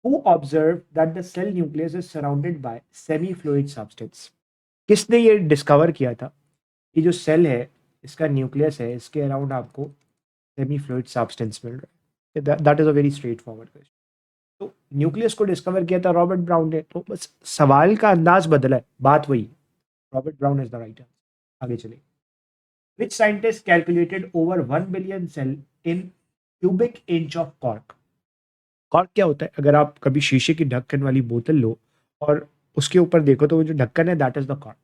who observe that the cell nucleus is surrounded by semi fluid substance, किसने ये डिस्कवर किया था कि जो सेल है, इसका न्यूक्लियस है, इसके अराउंड आपको सेमी फ्लूइड सब्सटेंस मिल रहा है? That is a very straight forward question. तो न्यूक्लियस को डिस्कवर किया था रॉबर्ट ब्राउन ने, तो बस सवाल का अंदाज बदला है, बात वही। Robert brown is the right answer. आगे चलिए। Which scientist calculated over 1 billion sale in cubic inch of cork, cork क्या होता है? अगर आप कभी शीशे की ढक्कन वाली बोतल लो और उसके ऊपर देखो तो वो जो ढक्कन है दैट इज द कॉर्क।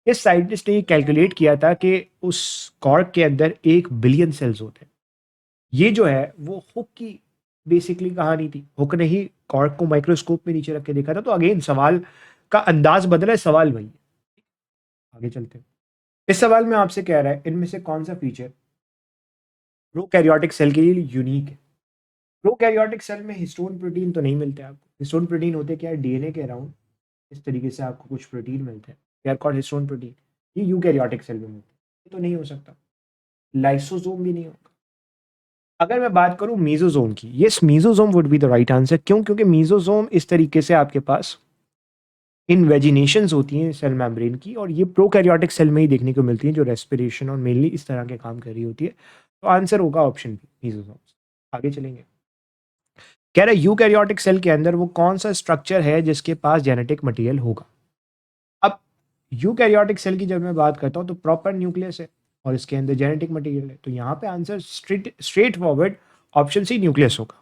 इस साइंटिस्ट ने ये कैलकुलेट किया था कि उस कॉर्क के अंदर 1 बिलियन सेल्स होते हैं। ये जो है वो हुक की बेसिकली कहानी थी। हुक ने ही कॉर्क को माइक्रोस्कोप में नीचे रख के देखा था। तो अगेन सवाल का अंदाज बदला है, सवाल वही है। आगे चलते हैं। इस सवाल में आपसे कह रहा है इनमें से कौन सा फीचर प्रोकैरियोटिक सेल के लिए यूनिक है। प्रोकैरियोटिक सेल में हिस्टोन प्रोटीन तो नहीं मिलते आपको। हिस्टोन प्रोटीन होते क्या है? डीएनए के अराउंड इस तरीके से आपको कुछ प्रोटीन मिलते हैं, they are called histone protein. ये यूकैरियोटिक सेल में मिलते हैं, ये तो नहीं हो सकता। लाइसोसोम भी नहीं होगा। अगर मैं बात करूं मीजोजोम की, yes mesosome would be the right answer. क्यों? क्योंकि मीजोजोम इस तरीके से आपके पास इनवेजिनेशंस होती हैं सेल मेम्ब्रेन की, और ये प्रोकैरियोटिक सेल में ही देखने को मिलती हैं जो रेस्पिरेशन और मेनली इस तरह के काम कर रही होती है। तो आंसर होगा ऑप्शन बी, मीजोजोम। आगे चलेंगे। कह रहा है यूकैरियोटिक सेल के अंदर वो कौन सा स्ट्रक्चर है जिसके पास जेनेटिक मटेरियल होगा। अब यूकैरियोटिक सेल की जब मैं बात करता हूँ तो प्रॉपर न्यूक्लियस है और इसके अंदर जेनेटिक मटेरियल है। तो यहाँ पे answer straight forward option C nucleus होगा।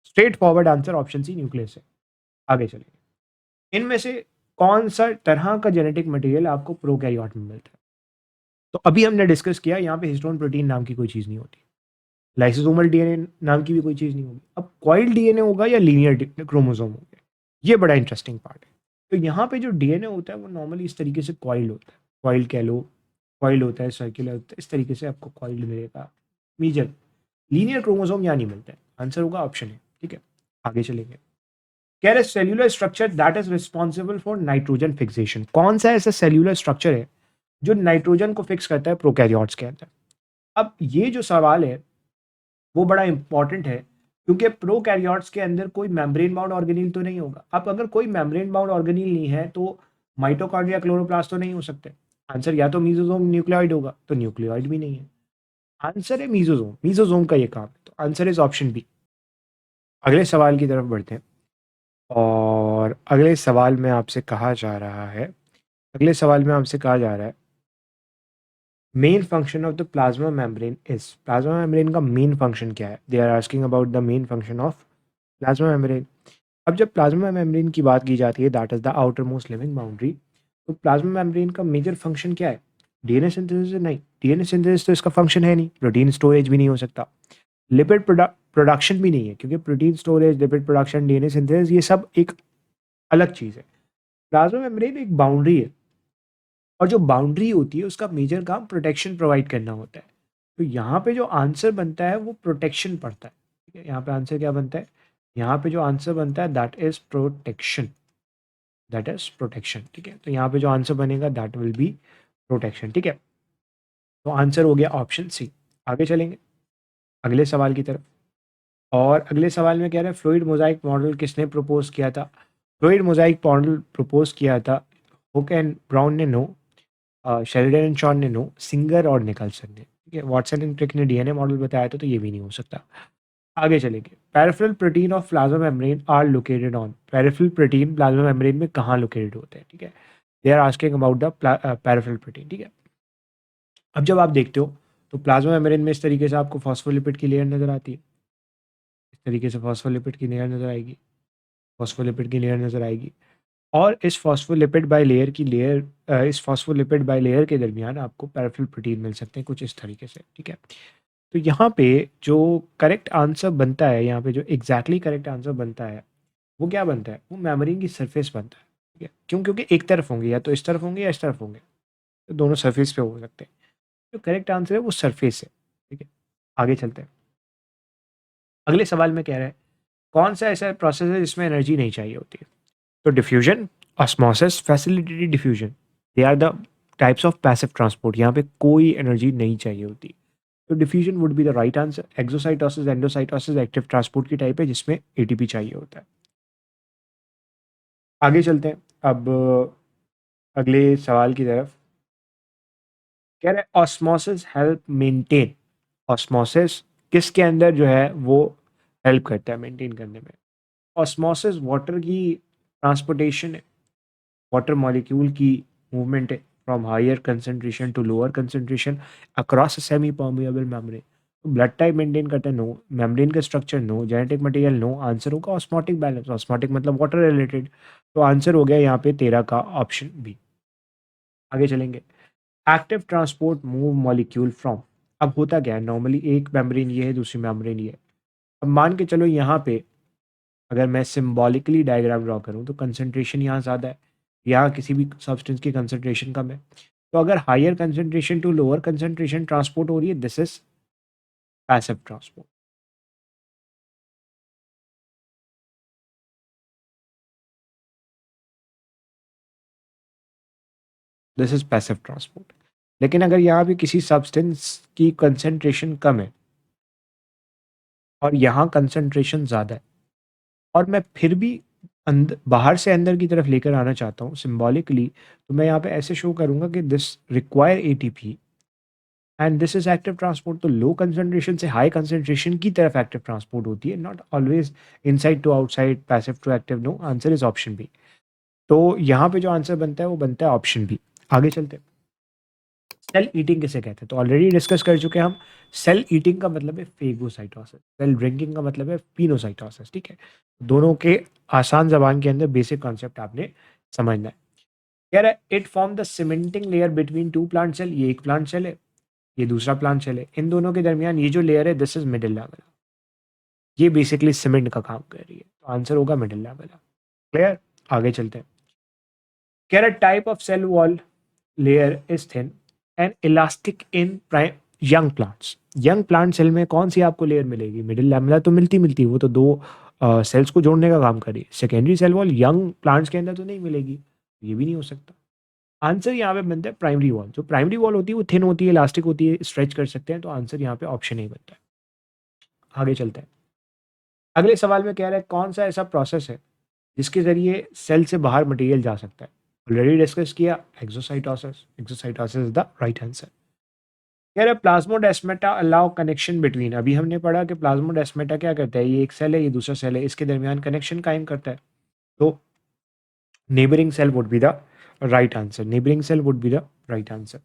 Straight forward answer option C nucleus है। आगे चलेंगे। इनमें से कौन सा तरह का जेनेटिक मटेरियल आपको प्रोकैरियोट में मिलता है? तो अभी हमने डिस्कस किया यहाँ पे हिस्टोन प्रोटीन नाम की कोई चीज़ नहीं होती, लाइसोसोमल डीएनए नाम की भी कोई चीज़ नहीं होगी। अब कॉइल डीएनए होगा या लीनियर क्रोमोसोम होंगे, ये बड़ा इंटरेस्टिंग पार्ट है। तो यहाँ पे जो डीएनए होता है वो नॉर्मली इस तरीके से कॉइल होता है। कॉइल कह लो, कॉइल होता है, सर्कुलर होता है, इस तरीके से आपको कॉइल मिलेगा। मीजर लीनियर क्रोमोसोम यहाँ नहीं मिलता है। आंसर होगा ऑप्शन है। ठीक है, आगे चलेंगे। कह रहे cellular structure that is responsible for nitrogen fixation. कौन सा ऐसा सेल्यूलर स्ट्रक्चर है जो नाइट्रोजन को फिक्स करता है प्रोकैरियोट्स के अंदर? अब ये जो सवाल है वो बड़ा इंपॉर्टेंट है क्योंकि प्रोकैरियोट्स के अंदर कोई मेम्ब्रेन बाउंड ऑर्गेनील तो नहीं होगा। अब अगर कोई मेम्ब्रेन बाउंड ऑर्गेनील नहीं है तो माइटोकॉन्ड्रिया क्लोरोप्लास्ट तो नहीं हो सकते। आंसर या तो मीजोसोम न्यूक्लियोइड होगा, तो न्यूक्लियोइड भी नहीं है। आंसर है मीजोसोम। मीजोसोम का ये काम है, तो आंसर इज ऑप्शन बी। अगले सवाल की तरफ बढ़ते हैं और अगले सवाल में आपसे कहा जा रहा है, अगले सवाल में आपसे कहा जा रहा है main function of the plasma membrane is. Plasma membrane का मेन फंक्शन क्या है? They are asking about the main function of plasma membrane. अब जब प्लाज्मा मेम्ब्रेन की बात की जाती है that is the outermost living boundary, तो प्लाज्मा मेम्ब्रेन का मेजर फंक्शन क्या है? DNA synthesis? नहीं, डीएनए सिंथेसिस तो इसका फंक्शन है नहीं। प्रोटीन स्टोरेज भी नहीं हो सकता। लिपिड प्रोडक्शन भी नहीं है, क्योंकि protein storage, lipid production, DNA synthesis ये सब एक अलग चीज़ है। प्लाज्मा मेम्ब्रेन एक बाउंड्री है और जो बाउंड्री होती है उसका मेजर काम प्रोटेक्शन प्रोवाइड करना होता है। तो यहाँ पे जो आंसर बनता है वो प्रोटेक्शन पड़ता है। ठीक है, यहाँ पे आंसर क्या बनता है? यहाँ पे जो आंसर बनता है that is protection, that is protection. ठीक है, तो यहाँ पे जो आंसर बनेगा दैट विल बी प्रोटेक्शन। ठीक है, तो आंसर हो गया ऑप्शन सी। आगे चलेंगे अगले सवाल की तरफ। और अगले सवाल में कह रहे हैं फ्लूइड मोजाइक मॉडल किसने प्रपोज किया था? फ्लूइड मोजाइक मॉडल प्रपोज किया था हुक एंड ब्राउन ने नो, शेरिडन एंड शॉन ने नो, सिंगर और निकलसन ने। ठीक है, वॉटसन एंड क्रिक ने डीएनए मॉडल बताया था, तो ये भी नहीं हो सकता। आगे चलेंगे। Peripheral protein of plasma membrane are located on. Peripheral protein plasma membrane में कहाँ लोकेटेड होते हैं? ठीक है, they are asking about the peripheral protein. ठीक है, अब जब आप देखते हो तो प्लाज्मा मेम्ब्रेन में इस तरीके से आपको फॉस्फोलिपिड की लेयर नजर आती है। इस तरीके से फॉस्फोलिपिड की लेयर नजर आएगी, फॉस्फोलिपिड की लेयर नजर आएगी। और इस फॉस्फोलिपिड बाई लेयर की लेयर, इस फॉस्फोलिपिड बाई लेयर के दरमियान आपको पैराफिल प्रोटीन मिल सकते हैं कुछ इस तरीके से। ठीक है, तो यहाँ पे जो करेक्ट आंसर बनता है, यहाँ पे जो एग्जैक्टली करेक्ट आंसर बनता है वो क्या बनता है? वो मेम्ब्रेन की सरफेस बनता है। ठीक है, क्यों? क्योंकि एक तरफ होंगे, या तो इस तरफ होंगे या इस तरफ होंगे, तो दोनों सरफेस पे हो सकते हैं। जो करेक्ट आंसर है वो सरफेस है। ठीक है, आगे चलते हैं। अगले सवाल में कह रहा है कौन सा ऐसा प्रोसेस है जिसमें एनर्जी नहीं चाहिए होती है? तो diffusion, osmosis, facilitated diffusion, they are the types of passive transport. यहाँ पे कोई एनर्जी नहीं चाहिए होती, तो diffusion would be the right answer. Exocytosis, endocytosis active transport की टाइप है जिसमें एटीपी चाहिए होता है। आगे चलते हैं अब अगले सवाल की तरफ। कह रहे हैं ऑस्मोसिस हेल्प मेंटेन। ऑस्मोसिस किसके अंदर जो है वो हेल्प करता है मेंटेन करने में? ऑस्मोसिस वाटर की ट्रांसपोर्टेशन है, वाटर मॉलिक्यूल की मूवमेंट है from higher concentration to lower concentration across semi permeable membrane. Blood type maintain करता है, नो। मेम्ब्रेन का structure, no. Genetic material, no. Answer होगा ऑस्मोटिक बैलेंस। ऑस्मोटिक मतलब वाटर रिलेटेड, तो आंसर हो गया यहाँ पे 13 का ऑप्शन बी। आगे चलेंगे। Active transport move molecule from. अब होता क्या है, नॉर्मली एक मेम्ब्रेन ये है, दूसरी मेम्ब्रेन ये है। अब मान के चलो यहाँ पे अगर मैं सिम्बॉलिकली डायग्राम ड्रॉ करूँ तो कंसंट्रेशन यहाँ ज़्यादा है, यहाँ किसी भी सब्सटेंस की कंसंट्रेशन कम है। तो अगर higher concentration to lower concentration transport हो रही है, this is passive transport. This is passive transport. लेकिन अगर यहाँ पे किसी सब्सटेंस की कंसंट्रेशन कम है और यहाँ कंसंट्रेशन ज़्यादा है, और मैं फिर भी अंदर बाहर से अंदर की तरफ लेकर आना चाहता हूँ सिम्बॉलिकली, तो मैं यहाँ पे ऐसे शो करूँगा कि this require ATP and this is active transport. तो लो कंसंट्रेशन से हाई कंसंट्रेशन की तरफ एक्टिव ट्रांसपोर्ट होती है, not always inside to outside, passive to active. No, answer is option B. तो यहाँ पे जो आंसर बनता है वो बनता है ऑप्शन बी। आगे चलते हैं। सेल ईटिंग किसे कहते हैं, तो ऑलरेडी डिस्कस कर चुके हैं हम। सेल ईटिंग का मतलब है फेगोसाइटोसिस, सेल ड्रिंकिंग का मतलब है पिनोसाइटोसिस। ठीक है, दोनों के आसान जबान के अंदर बेसिक कॉन्सेप्ट आपने समझना है। कह रहा है it form the cementing layer between two plant cell. ये एक प्लांट सेल है, ये दूसरा प्लांट सेल है, इन दोनों के दरमियान ये जो लेयर है दिस इज मिडिल लेवल। ये बेसिकली सीमेंट का काम कर रही है, तो आंसर होगा मिडिल लेवल। क्लियर। आगे चलते हैं। कह रहा है type of cell wall layer is thin and elastic in prime young plants. Young plant cell में कौन सी आपको लेयर मिलेगी, मिडिल लैमेला तो मिलती वो तो दो सेल्स को जोड़ने का काम करी। Secondary cell wall young plants के अंदर तो नहीं मिलेगी, ये भी नहीं हो सकता। आंसर यहाँ पे बनता है प्राइमरी वॉल। जो प्राइमरी वॉल होती है वो थिन होती है, इलास्टिक होती है, स्ट्रेच कर सकते हैं, तो आंसर यहाँ पे ऑप्शन नहीं बनता है। आगे चलते हैं। अगले सवाल में कह रहा है कौन सा ऐसा प्रोसेस है जिसके जरिए सेल से बाहर मटेरियल जा सकता है। ऑलरेडी डिस्कस किया, exocytosis. Exocytosis is the right answer. कह रहा है प्लाज्मोडेस्माटा अलाउ कनेक्शन बिटवीन। अभी हमने पढ़ा कि प्लाज्मोडेस्माटा क्या करता है, ये एक सेल है, ये दूसरा सेल है, इसके दरमियान कनेक्शन कायम करता है। तो neighbouring cell would be the right answer. Neighbouring cell would be the right answer.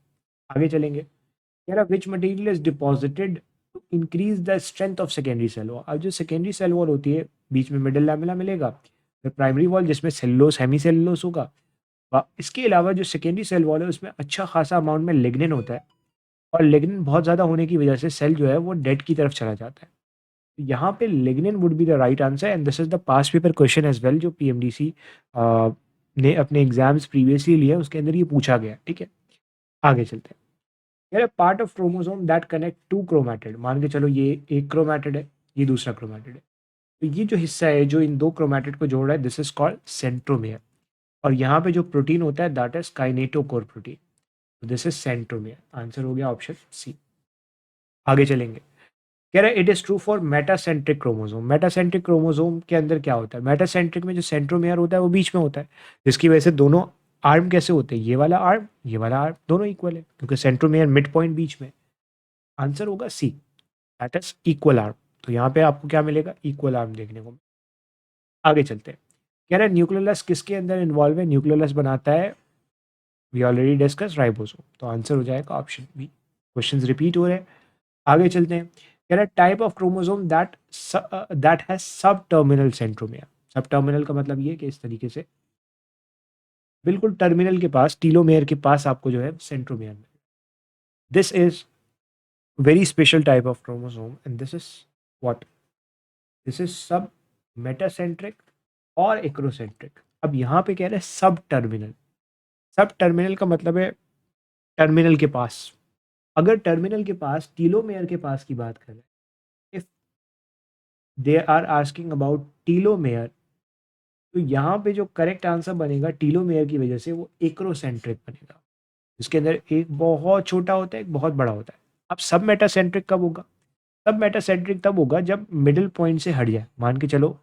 आगे चलेंगे। कह रहा which material is deposited to increase the strength of secondary cell wall. अब जो सेकेंडरी सेल वॉल होती है बीच में मिडिल लैमेला मिलेगा, फिर प्राइमरी वॉल जिसमें सेलुलोस हेमी सेलुलोस होगा, इसके अलावा जो सेकेंडरी सेल वॉल है उसमें अच्छा खासा अमाउंट में लिग्निन होता है, और लिग्निन बहुत ज़्यादा होने की वजह से सेल जो है वो डेड की तरफ चला जाता है। तो यहाँ पे lignin would be the right answer and this is the past paper question as well, जो पीएमडीसी ने अपने एग्जाम्स प्रीवियसली लिए उसके अंदर ये पूछा गया। ठीक है, आगे चलते हैं। यार part of chromosome that connect to chromatid. मान के चलो ये एक क्रोमैटिड है, ये दूसरा क्रोमैटिड है, तो ये जो हिस्सा है जो इन दो क्रोमैटिड को जोड़ रहा है दिस इज कॉल्ड सेंट्रोमियर। और यहाँ पे जो प्रोटीन होता है that is kinetochore protein, this is centromere. Answer हो गया ऑप्शन सी। आगे चलेंगे। कह रहा है it is true for metacentric chromosome. Metacentric chromosome के अंदर क्या होता है, मेटासेंट्रिक में जो सेंट्रोमियर होता है वो बीच में होता है, जिसकी वजह से दोनों आर्म कैसे होते हैं, ये वाला आर्म ये वाला आर्म दोनों इक्वल है क्योंकि सेंट्रोमियर मिड पॉइंट बीच में। आंसर होगा सी, दैट इज इक्वल आर्म। तो यहाँ पे आपको क्या मिलेगा, इक्वल आर्म देखने को। आगे चलते हैं। कह रहा है न्यूक्लियोलस किसके अंदर इन्वॉल्व है, न्यूक्लियोलस बनाता है, वी ऑलरेडी डिस्कस, राइबोसोम। तो आंसर हो जाएगा ऑप्शन बी। क्वेश्चंस रिपीट हो रहे हैं। आगे चलते हैं। कह रहा है type of chromosome that has सब टर्मिनल सेंट्रोमियर। सब टर्मिनल का मतलब ये कि इस तरीके से बिल्कुल टर्मिनल के पास, टीलोमेयर के पास आपको जो है सेंट्रोमियर में। This is very special type of chromosome and this is what, this is सब मेटासेंट्रिक और एक्रोसेंट्रिक। अब यहाँ पे कह रहे हैं सब टर्मिनल। सब टर्मिनल का मतलब है टर्मिनल के पास। अगर टर्मिनल के पास, टीलोमेयर के पास की बात करें, if they are asking about telomere, तो यहाँ पे जो करेक्ट आंसर बनेगा टीलोमेयर की वजह से वो एक्रोसेंट्रिक बनेगा। इसके अंदर एक बहुत छोटा होता है, एक बहुत बड़ा होता है। अब सब मेटासेंट्रिक कब होगा, सब मेटासेंट्रिक तब होगा जब मिडिल पॉइंट से हट जाए। मान के चलो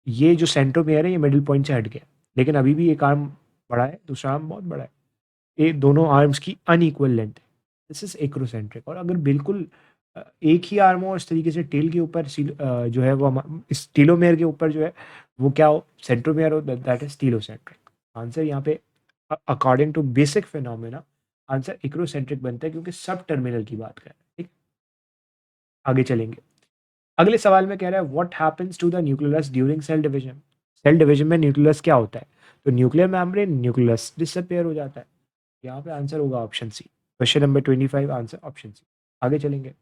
ये जो सेंट्रोमेयर है ये मिडिल पॉइंट से हट गया, लेकिन अभी भी एक आर्म बड़ा है, दूसरा आर्म बहुत बड़ा है, ये दोनों आर्म्स की अनइक्वल लेंथ है, दिस इज एक्रोसेंट्रिक। और अगर बिल्कुल एक ही आर्म हो इस तरीके से टेल के ऊपर जो है वो इस टीलोमेयर के ऊपर जो है वो क्या हो, सेंट्रोमेयर हो, दैट इज टीलोसेंट्रिक। आंसर यहाँ पे according to basic phenomena answer acrocentric बनता है क्योंकि सब टर्मिनल की बात कर रहे हैं। ठीक। आगे चलेंगे। अगले सवाल में कह रहा है what happens to the nucleus during cell division. Cell division में न्यूक्लियस क्या होता है? तो न्यूक्लियर मेम्ब्रेन, न्यूक्लियस डिसअपियर हो जाता है। यहाँ पे आंसर होगा option C. Question number 25 answer option C. आगे चलेंगे। कह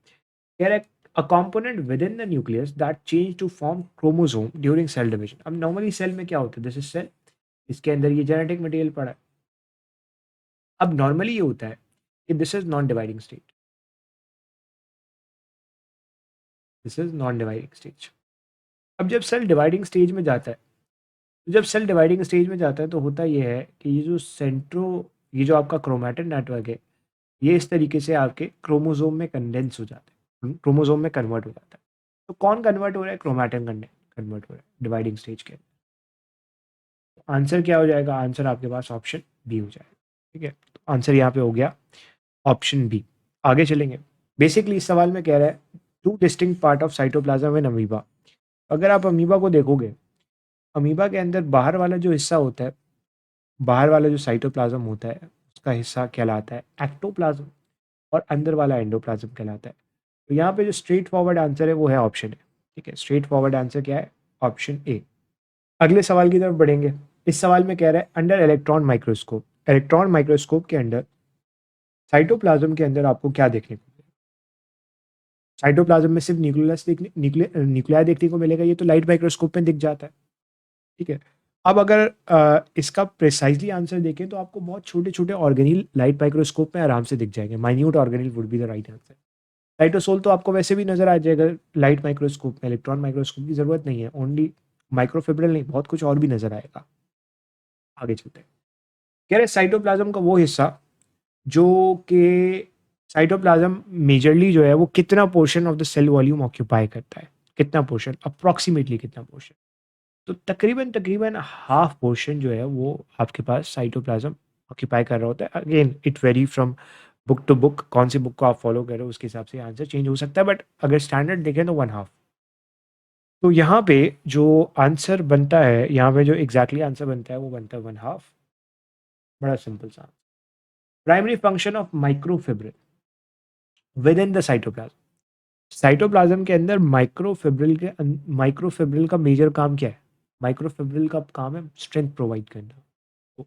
रहा है a component within the nucleus that change to form chromosome during cell division. अब नॉर्मली सेल में क्या होता है? दिस इज सेल, इसके अंदर ये जेनेटिक मटेरियल पड़ा है। अब नॉर्मली ये होता है कि this is non dividing stage, this is non dividing stage. अब जब सेल डिवाइडिंग स्टेज में जाता है, तो जब सेल डिवाइडिंग स्टेज में जाता है तो होता ये है कि ये जो आपका क्रोमैटिन नेटवर्क है, ये इस तरीके से आपके क्रोमोसोम में कंडेंस हो जाता है, क्रोमोसोम में कन्वर्ट हो जाता है। तो कौन कन्वर्ट हो रहा है? क्रोमैटिन कन्वर्ट हो रहा है डिवाइडिंग स्टेज के। आंसर क्या हो जाएगा? आंसर आपके पास ऑप्शन बी हो जाएगा। ठीक है, तो आंसर यहाँ पे हो गया ऑप्शन बी। आगे चलेंगे। बेसिकली इस सवाल में कह रहा है two distinct part of cytoplasm in amoeba. अगर आप अमीबा को देखोगे, अमीबा के अंदर बाहर वाला जो हिस्सा होता है, बाहर वाला जो साइटोप्लाज्म होता है, उसका हिस्सा कहलाता है एक्टोप्लाज्म, और अंदर वाला एंडोप्लाज्म कहलाता है। तो यहाँ पे जो स्ट्रेट फॉरवर्ड आंसर है वो है ऑप्शन ए। ठीक है, स्ट्रेट फॉरवर्ड आंसर क्या है? Option A. अगले सवाल की तरफ बढ़ेंगे। इस सवाल में कह रहा है under electron microscope, electron microscope के अंदर साइटोप्लाज्म के अंदर आपको क्या देखने को मिलेगा? साइटोप्लाज्म में सिर्फ न्यूक्लियाई देखने को मिलेगा, ये तो लाइट माइक्रोस्कोप में दिख जाता है। ठीक है, अब अगर इसका प्रिसाइजली आंसर देखें तो आपको बहुत छोटे छोटे ऑर्गेनिल लाइट माइक्रोस्कोप में आराम से दिख जाएंगे। Minute organelle would be the right answer. Cytosol तो आपको वैसे भी नजर आ जाएगा लाइट माइक्रोस्कोप में, इलेक्ट्रॉन माइक्रोस्कोप की जरूरत नहीं है, ओनली माइक्रोफिब्रिल नहीं, बहुत कुछ और भी नजर आएगा। आगे चलते हैं। कह रहे साइटोप्लाज्म का वो हिस्सा जो कि साइटोप्लाज्म मेजरली जो है वो कितना portion of the cell volume occupy करता है, कितना पोर्शन, अप्रॉक्सीमेटली कितना पोर्शन? तो तकरीबन तकरीबन हाफ पोर्शन जो है वो आपके पास साइटोप्लाज्म ऑक्यूपाई कर रहा होता है। Again it vary from book to book, कौन सी बुक को आप फॉलो कर रहे हो उसके हिसाब से आंसर चेंज हो सकता है, बट अगर स्टैंडर्ड देखें तो वन हाफ। तो यहाँ पे जो आंसर बनता है, यहाँ पे जो एग्जैक्टली आंसर बनता है वो बनता है वन हाफ। बड़ा सिंपल सा। Primary function of microfibril with in the cytoplasm. Cytoplasm के अंदर माइक्रोफिब्रिल का मेजर काम क्या है? माइक्रोफिब्रिल का काम है स्ट्रेंथ प्रोवाइड करना। तो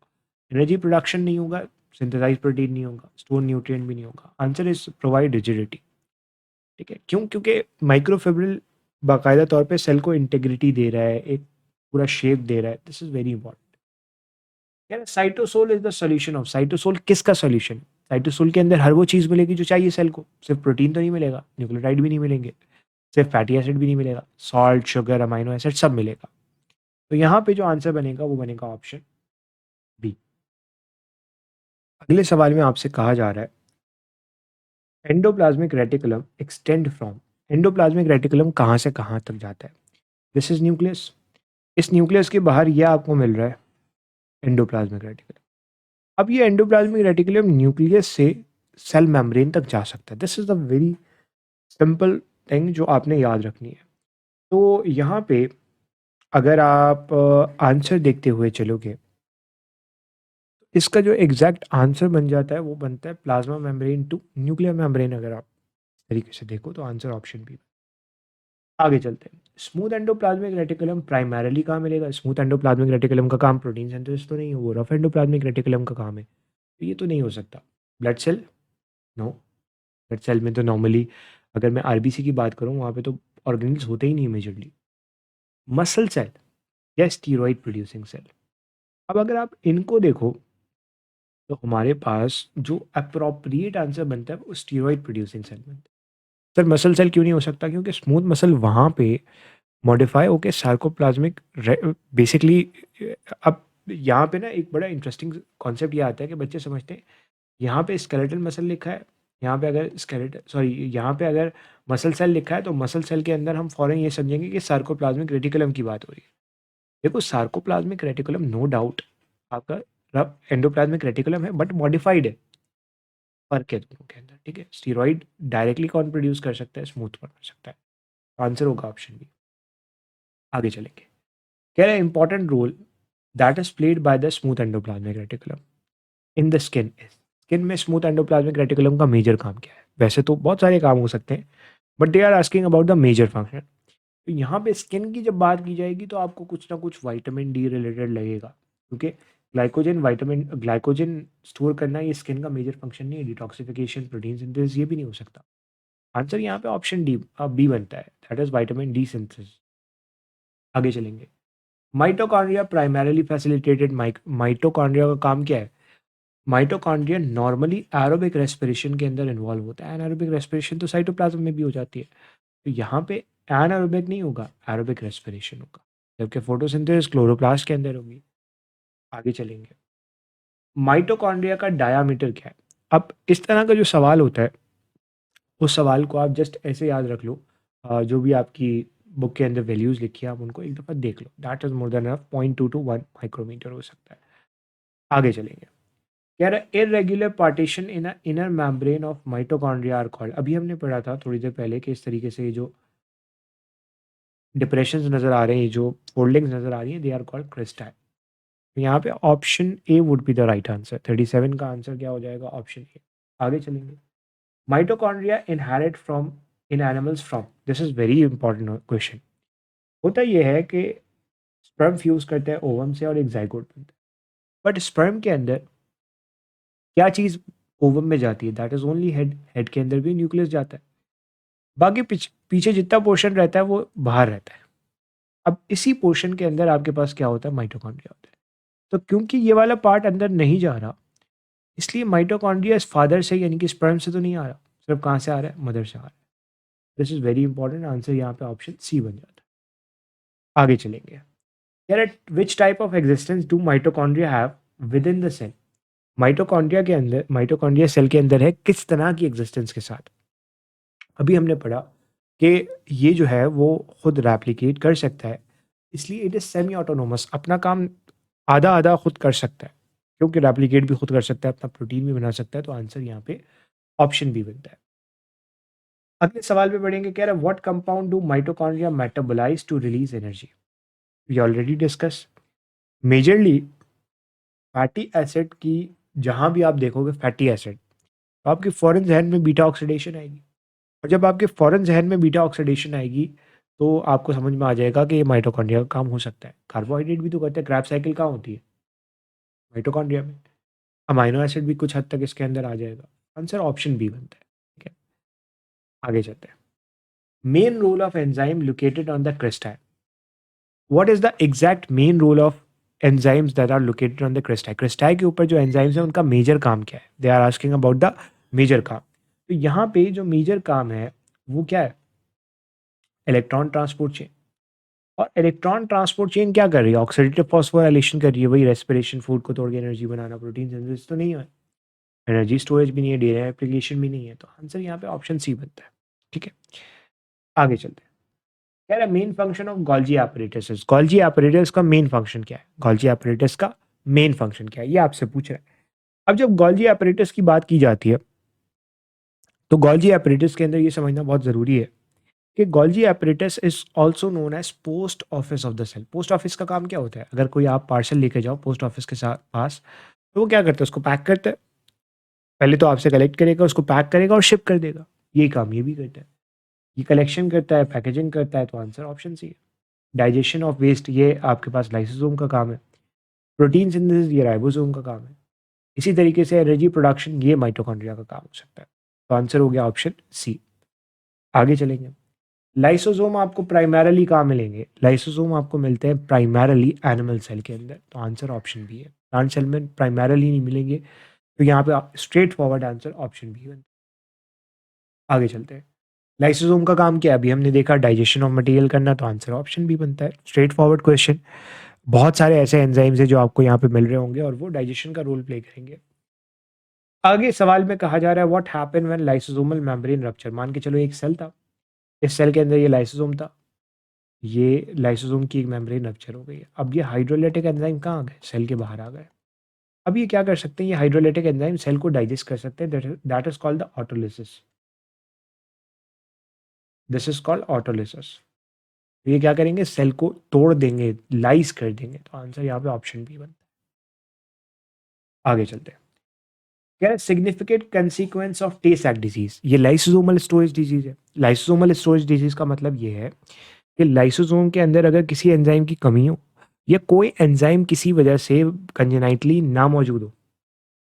एनर्जी प्रोडक्शन नहीं होगा, सिंथेसाइज प्रोटीन नहीं होगा, स्टोर न्यूट्रिएंट भी नहीं होगा। Answer is provide rigidity. ठीक है, क्यों? क्योंकि माइक्रोफिब्रिल बाकायदा तौर पे सेल को इंटेग्रिटी दे रहा है, एक पूरा शेप दे रहा है। This is very important. यार cytosol is the solution of, cytosol किसका सॉल्यूशन? साइटोसोल के अंदर हर वो चीज़ मिलेगी जो चाहिए सेल को। सिर्फ प्रोटीन तो नहीं मिलेगा, न्यूक्लियोटाइड भी नहीं मिलेंगे, सिर्फ फैटी एसिड भी नहीं मिलेगा, सॉल्ट, शुगर, अमाइनो एसिड सब मिलेगा। तो यहाँ पे जो आंसर बनेगा वो बनेगा ऑप्शन बी। अगले सवाल में आपसे कहा जा रहा है endoplasmic reticulum extend from. Endoplasmic reticulum कहाँ से कहाँ तक जाता है? This is nucleus. इस न्यूक्लियस के बाहर ये आपको मिल रहा है एंडोप्लाज्मिक रेटिकुलम। अब ये एंडोप्लाज्मिक रेटिकुलम न्यूक्लियस से सेल मेम्ब्रेन तक जा सकता है। This is the very simple thing जो आपने याद रखनी है। तो यहाँ पे अगर आप आंसर देखते हुए चलोगे, इसका जो एग्जैक्ट आंसर बन जाता है वो बनता है plasma membrane to nuclear membrane. अगर आप तरीके से देखो तो आंसर ऑप्शन बी। आगे चलते हैं। स्मूथ एंडोप्लाज्मिक रेटिकुलम प्राइमरीली कहाँ मिलेगा? स्मूथ एंडोप्लाज्मिक रेटिकुलम का काम प्रोटीन सिंथेसिस तो नहीं है, वो रफ एंडोप्लाज्मिक रेटिकुलम का काम है। तो ये तो नहीं हो सकता। Blood cell? No, blood cell में तो नॉर्मली अगर मैं आरबीसी की बात करूँ वहाँ पे तो ऑर्गेनल्स होते ही नहीं मेजरली। मसल सेल या स्टीरॉइड प्रोड्यूसिंग सेल। अब अगर आप इनको देखो तो हमारे पास जो अप्रोप्रिएट आंसर बनता है वो स्टीरॉइड प्रोड्यूसिंग सेल बनता है। सर मसल सेल क्यों नहीं हो सकता? क्योंकि स्मूथ मसल वहाँ पे मॉडिफाई होके सार्कोप्लाज्मिक बेसिकली। अब यहाँ पे ना एक बड़ा इंटरेस्टिंग कॉन्सेप्ट ये आता है कि बच्चे समझते हैं यहाँ पे स्केलेटल मसल लिखा है, यहाँ पे अगर यहाँ पे अगर मसल सेल लिखा है तो मसल सेल के अंदर हम फौरन ये समझेंगे कि सार्कोप्लाज्मिक रेटिकुलम की बात हो रही है। देखो सार्कोप्लाज्मिक रेटिकुलम नो डाउट आपका रफ एंडोप्लाज्मिक रेटिकुलम है बट मॉडिफाइड है। फर्क है दोनों के अंदर। ठीक है, स्टीरॉइड डायरेक्टली कौन प्रोड्यूस कर सकता है? स्मूथ कौन कर सकता है? आंसर होगा ऑप्शन बी। आगे चलेंगे। कह रहे हैं important role that is played by the smooth endoplasmic reticulum in the skin. Skin में स्मूथ एंडोप्लाज्मिक रेटिकुलम का मेजर काम क्या है? वैसे तो बहुत सारे काम हो सकते हैं but they are asking about the major function. तो यहाँ पे स्किन की जब बात की जाएगी तो आपको कुछ ना कुछ विटामिन डी रिलेटेड लगेगा, क्योंकि ग्लाइकोजन स्टोर करना ये स्किन का मेजर फंक्शन नहीं है। डिटॉक्सिफिकेशन, प्रोटीन सिंथेसिस, ये भी नहीं हो सकता। आंसर यहाँ पे ऑप्शन डी, बी बनता है, that is vitamin D synthesis. आगे चलेंगे। माइटोकॉन्ड्रिया प्राइमरीली फैसिलिटेटेड, माइटोकॉन्ड्रिया का काम क्या है? माइटोकॉन्ड्रिया नॉर्मली एरोबिक रेस्पिरेशन के अंदर इन्वॉल्व होता है। एनारोबिक रेस्पिरेशन तो साइटोप्लाज्म में भी हो जाती है, तो यहाँ पे एनारोबिक नहीं होगा, एरोबिक रेस्पिरेशन होगा, जबकि फोटोसिंथेसिस क्लोरोप्लास्ट के अंदर होगी। आगे चलेंगे। माइटोकॉन्ड्रिया का डायामीटर क्या है? अब इस तरह का जो सवाल होता है, उस सवाल को आप जस्ट ऐसे याद रख लो, जो भी आपकी बुक के अंदर वैल्यूज लिखी है आप उनको एक दफ़ा देख लो, that is more than enough, 0.2 to 1 micrometre हो सकता है। आगे चलेंगे। कह रहा है irregular partition in inner membrane of mitochondria are called. अभी हमने पढ़ा था थोड़ी देर पहले कि इस तरीके से जो डिप्रेशंस नजर आ रहे हैं, जो फोल्डिंग्स नजर आ रही हैं, दे आर कॉल्ड क्रिस्टाई। तो यहाँ पे option A would be the right answer. 37 का आंसर क्या हो जाएगा? Option A. आगे चलेंगे। Mitochondria inherit from in animals from, this is very important question. होता यह है कि स्पर्म फ्यूज करते हैं ओवम से और एक जाइगोट बनता है, बट स्पर्म के अंदर क्या चीज़ ओवम में जाती है? That is only head. Head के अंदर भी न्यूक्लियस जाता है, बाकी पीछे जितना पोर्शन रहता है वो बाहर रहता है। अब इसी पोर्शन के अंदर आपके पास क्या होता है? माइटोकॉन्ड्रिया होता है। तो क्योंकि ये वाला पार्ट अंदर नहीं जा रहा, इसलिए माइटोकॉन्ड्रिया इस फादर से यानी कि स्पर्म से तो नहीं आ रहा, सिर्फ कहाँ से आ रहा है? मदर से आ रहा है। This is very important. Answer यहाँ पे ऑप्शन सी बन जाता है। आगे चलेंगे। यार which type of existence do mitochondria have within the cell? Mitochondria के अंदर, माइटोकॉन्ड्रिया सेल के अंदर है किस तरह की एग्जिस्टेंस के साथ? अभी हमने पढ़ा कि ये जो है वो खुद रेप्लिकेट कर सकता है, इसलिए इट इज सेमी ऑटोनोमस, अपना काम आधा आधा खुद कर सकता है, क्योंकि रेप्लिकेट भी खुद कर सकता है, अपना प्रोटीन भी बना सकता है। तो आंसर यहाँ पे ऑप्शन बी बनता है। अगले सवाल पे बढ़ेंगे। कह रहा है what compound do mitochondria metabolise to release energy? We already discuss. Majorly fatty acid की, जहां भी आप देखोगे फैटी एसिड, तो आपके फौरन जहन में बीटा ऑक्सीडेशन आएगी, और जब आपके फौरन जहन में बीटा ऑक्सीडेशन आएगी तो आपको समझ में आ जाएगा कि ये माइटोकॉन्ड्रिया का काम हो सकता है। कार्बोहाइड्रेट भी तो करते हैं, क्रैब साइकिल कहाँ होती है? माइटोकॉन्ड्रिया में। अमाइनो एसिड भी कुछ हद तक इसके अंदर आ जाएगा। आंसर ऑप्शन बी बनता है। ठीक है, आगे चलते हैं। Main role of enzyme located on the cristae. What is the exact main role of enzymes that are located on the cristae? Cristae के ऊपर जो एंजाइम्स हैं उनका मेजर काम क्या है? They are asking about the major काम। तो यहाँ पे जो मेजर काम है वो क्या है? Electron transport chain. और इलेक्ट्रॉन ट्रांसपोर्ट चेन क्या कर रही है? ऑक्सीडेटिव फॉस्फोराइलेशन कर रही है, वही रेस्पिरेशन, फूड को तोड़ के एनर्जी बनाना, प्रोटीन सिंथेसिस तो नहीं है, एनर्जी स्टोरेज भी नहीं है, डेटा एप्लीकेशन भी नहीं है। तो आंसर यहाँ पे ऑप्शन सी बनता है। ठीक है, आगे चलते हैं। कह रहा है main function of Golgi apparatus. Golgi apparatus का मेन फंक्शन क्या है? गोल्जी एपरेटस का मेन फंक्शन क्या है, ये आपसे पूछ रहा है। अब जब गोल्जी एपरेटस की बात की जाती है तो गोल्जी एपरेटस के अंदर ये समझना बहुत ज़रूरी है कि Golgi apparatus is also known as post office of the cell. Post office का काम क्या होता है? अगर कोई आप पार्सल लेके जाओ पोस्ट ऑफिस के साथ पास, तो वो क्या करते हैं? उसको पैक करते हैं, पहले तो आपसे कलेक्ट करेगा, उसको पैक करेगा और शिप कर देगा। ये काम ये भी करता है, ये कलेक्शन करता है, पैकेजिंग करता है। तो आंसर ऑप्शन सी है। डाइजेशन ऑफ वेस्ट ये आपके पास लाइसोसोम का काम है। प्रोटीन सिंथेसिस ये राइबोसोम का काम है। इसी तरीके से एनर्जी प्रोडक्शन ये माइटोकॉन्ड्रिया का काम हो सकता है। तो आंसर हो गया ऑप्शन सी। आगे चलेंगे। लाइसोसोम आपको प्राइमरली कहाँ मिलेंगे? लाइसोसोम आपको मिलते हैं प्राइमरली एनिमल सेल के अंदर। तो आंसर ऑप्शन बी है। प्लांट सेल में प्राइमरली नहीं मिलेंगे, तो यहाँ पे straight forward answer option B है। आगे चलते हैं। लाइसोसोम का काम क्या है? अभी हमने देखा डाइजेशन ऑफ मटेरियल करना, तो आंसर ऑप्शन बी बनता है। Straight forward question. बहुत सारे ऐसे एंजाइम्स हैं जो आपको यहाँ पे मिल रहे होंगे और वो डाइजेशन का रोल प्ले करेंगे। आगे सवाल में कहा जा रहा है what happen when lysosomal membrane rupture. मान के चलो एक सेल था, इस सेल के अंदर ये लाइसोसोम था, ये लाइसोसोम की एक मेम्ब्रेन रप्चर हो गई है। अब ये हाइड्रोलाइटिक एंजाइम कहाँ आ गए? सेल के बाहर आ गए। अब ये क्या कर सकते हैं? ये हाइड्रोलाइटिक एंजाइम सेल को डाइजेस्ट कर सकते हैं। That is called the autolysis. This is called autolysis. ये क्या करेंगे? सेल को तोड़ देंगे, लाइस कर देंगे। तो आंसर यहाँ पे ऑप्शन बी बनता है। आगे चलते हैं। क्या है सिग्निफिकेंट कंसिक्वेंस ऑफ टे सैक डिजीज? ये लाइसोसोमल स्टोरेज डिजीज है। लाइसोसोमल स्टोरेज डिजीज का मतलब ये है कि लाइसोसोम के अंदर अगर किसी एंजाइम की कमी हो या कोई एंजाइम किसी वजह से कंजेनाइटली ना मौजूद हो,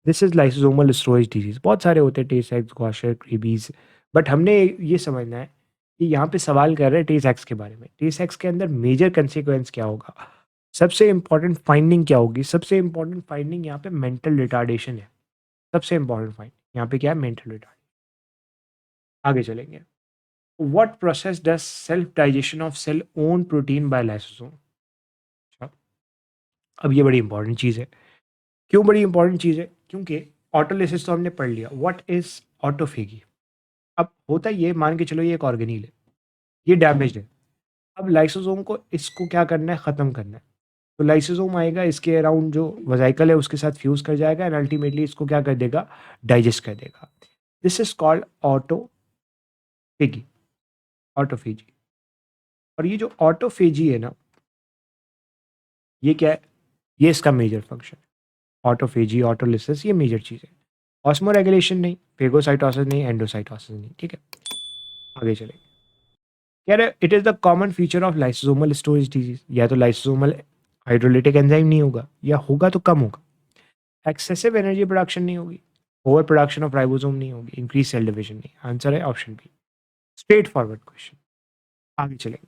this is lysosomal storage disease. बहुत सारे होते हैं, टे सैक्स, गॉशर, क्रीबीज, बट हमने ये समझना है कि यहाँ पे सवाल कर रहे हैं टे सैक्स के बारे में। टे सैक्स के अंदर मेजर कंसिक्वेंस क्या होगा, सबसे इंपॉर्टेंट फाइंडिंग क्या होगी? सबसे इंपॉर्टेंट फाइंडिंग यहाँ पे मेंटल रिटार्डेशन है। सबसे इंपॉर्टेंट फाइंडिंग यहाँ पे क्या है? Mental retardation. आगे चलेंगे। What process does self digestion of cell own protein by lysosome? अच्छा, अब ये बड़ी इंपॉर्टेंट चीज़ है। क्यों बड़ी इंपॉर्टेंट चीज़ है? क्योंकि ऑटोलिसिस तो हमने पढ़ लिया। What is autophagy? अब होता ये, मान के चलो ये एक ऑर्गेनील है, ये डैमेज्ड है। अब लाइसोसोम को इसको क्या करना है? ख़त्म करना है। तो लाइसोसोम आएगा, इसके अराउंड जो वजाइकल है उसके साथ फ्यूज कर जाएगा एंड अल्टीमेटली इसको क्या कर देगा? डाइजेस्ट कर देगा। This is called autophagy, autophagy. और ये जो ऑटोफेजी है ना, ये क्या है? ये इसका मेजर फंक्शन है। ऑटोफेजी, ऑटोलिसिस, ये मेजर चीज़ है। ऑस्मो रेगुलेशन नहीं, फेगोसाइटोसिस नहीं, एंडोसाइटोसिस नहीं। ठीक है, आगे चलेंगे। कह रहे it is the common feature of lysosomal storage disease. या तो लाइसोसोमल हाइड्रोलिटिक एंजाइम नहीं होगा, या होगा तो कम होगा। एक्सेसिव एनर्जी प्रोडक्शन नहीं होगी, ओवर प्रोडक्शन ऑफ राइबोसोम नहीं होगी, इंक्रीज सेल डिविजन नहीं। आंसर है option B. Straight forward question, आगे चलेंगे।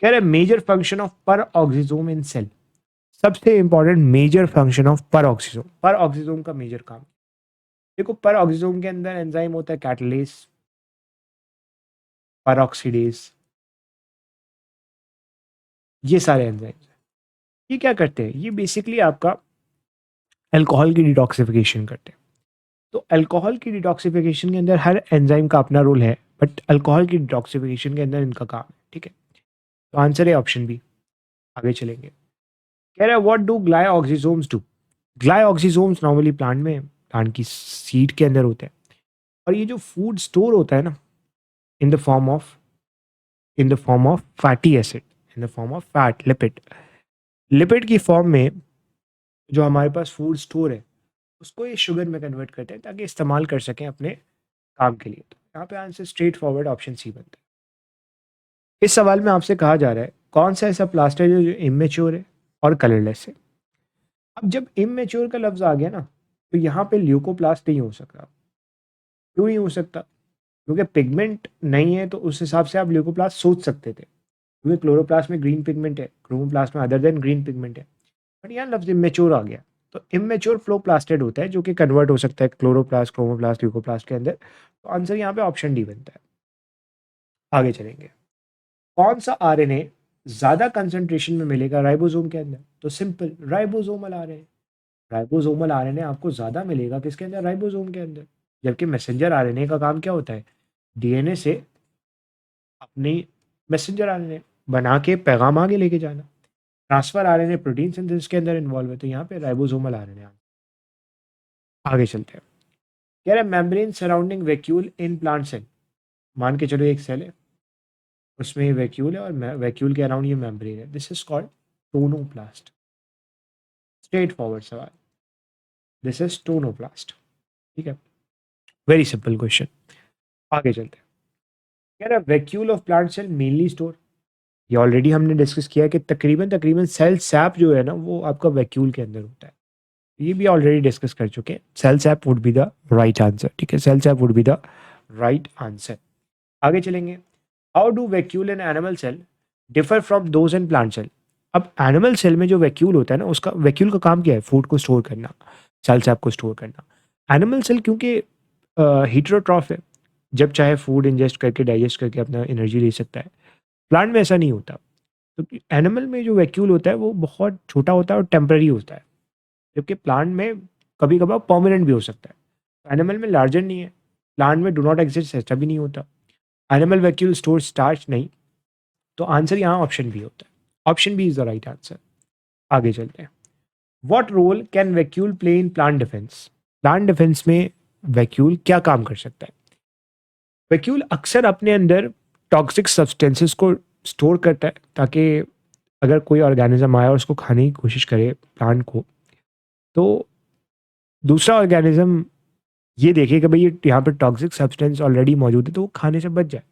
कह रहे major function of peroxisome in cell. सबसे important major function of peroxisome. Peroxisome का मेजर काम, देखो पर ऑक्सीजोम के अंदर एंजाइम होता है कैटलेस, परऑक्सीडेज, ये सारे एंजाइम्स हैं। ये क्या करते हैं? ये बेसिकली आपका अल्कोहल की डिटॉक्सिफिकेशन करते हैं। तो अल्कोहल की डिटॉक्सिफिकेशन के अंदर हर एंजाइम का अपना रोल है, बट अल्कोहल की डिटॉक्सिफिकेशन के अंदर इनका काम है। ठीक है, तो आंसर है ऑप्शन बी। आगे चलेंगे। कह रहा है what do glyoxysomes do? Glyoxysomes normally plant की सीड के अंदर होते हैं। और ये जो फूड स्टोर होता है ना, in the form of fatty acid, in the form of fat, lipid. Lipid की फॉर्म में जो हमारे पास फूड स्टोर है, उसको ये शुगर में कन्वर्ट करते हैं ताकि इस्तेमाल कर सकें अपने काम के लिए। तो यहाँ पे answer straight forward option C बनता है। इस सवाल में आपसे कहा जा रहा है कौन सा ऐसा प्लास्ट है जो इमेच्योर है और कलरलेस है। अब जब इमेच्योर का लफ्ज आ गया ना, तो यहाँ पे ल्यूकोप्लास्ट नहीं हो सकता। क्यों नहीं हो सकता? क्योंकि पिगमेंट नहीं है, तो उस हिसाब से आप ल्यूकोप्लास्ट सोच सकते थे, क्योंकि क्लोरोप्लास्ट में ग्रीन पिगमेंट है, क्रोमोप्लास्ट में अदर देन ग्रीन पिगमेंट है। बट यहाँ लफ्ज इमेच्योर आ गया, तो इमेच्योर फ्लो प्लास्टेड होता है जो कि कन्वर्ट हो सकता है क्लोरोप्लास्ट, क्रोमोप्लास्ट, ल्यूकोप्लास्ट के अंदर। तो आंसर यहाँ पे ऑप्शन डी बनता है। आगे चलेंगे। कौन सा आरएनए ज्यादा कंसंट्रेशन में मिलेगा राइबोसोम के अंदर? तो simple, ribosomal RNA. Ribosomal RNA आपको ज्यादा मिलेगा किसके अंदर? राइबोसोम के अंदर। जबकि मैसेंजर आरएनए का काम क्या होता है? डीएनए से अपनी मैसेंजर आरएनए बना के पैगाम आगे लेके जाना। ट्रांसफर आरएनए प्रोटीन सिंथेसिस के अंदर इन्वॉल्व है, तो यहाँ पे राइबोसोमल आरएनए। आगे चलते हैं। कह रहा है membrane surrounding vacuole in plant cell. मान के चलो एक सेल है, उसमें वैक्यूल है और वैक्यूल के अराउंड ये मेम्ब्रेन है। This is called tonoplast. Straight forward सवाल, दिस इज टोनोप्लास्ट। ठीक है, वेरी सिंपल क्वेश्चन। आगे चलते हैं। कह रहा है vacuole of plant cell mainly store. ये ऑलरेडी हमने डिस्कस किया कि तकरीबन तकरीबन सेल सैप जो है ना, वो आपका वैक्यूल के अंदर होता है। ये भी ऑलरेडी डिस्कस कर चुके हैं। Cell sap would be the right answer. ठीक है, cell sap would be the right answer. आगे चलेंगे। How do vacuole in animal cell differ from those in plant cell? अब एनिमल सेल में जो वैक्यूल होता है ना, उसका वैक्यूल का काम क्या है? फूड को स्टोर करना, सेल सैप को स्टोर करना। एनिमल सेल क्योंकि हीटरोट्रॉफ है, जब चाहे फूड इंजेस्ट करके डाइजेस्ट करके अपना एनर्जी ले सकता है। प्लांट में ऐसा नहीं होता। तो एनिमल में जो वैक्यूल होता है वो बहुत छोटा होता है और टेम्पररी होता है, जबकि प्लांट में कभी कभार परमानेंट भी हो सकता है। एनिमल में लार्जर नहीं है, प्लांट में डू नॉट एग्जिस्ट ऐसा भी नहीं होता। एनिमल वैक्यूल स्टोर स्टार्च नहीं। तो आंसर यहाँ ऑप्शन बी होता है। Option B is the right answer. आगे चलते हैं। What role can vacuole play in plant defence? Plant defence में वैक्यूल क्या काम कर सकता है? वैक्यूल अक्सर अपने अंदर टॉक्सिक सब्सटेंसेस को स्टोर करता है, ताकि अगर कोई ऑर्गेनिज्म आया और उसको खाने की कोशिश करे प्लांट को, तो दूसरा ऑर्गेनिज्म ये देखिए कि भाई ये यहाँ पे टॉक्सिक सब्सटेंस ऑलरेडी मौजूद है तो वो खाने से बच जाए।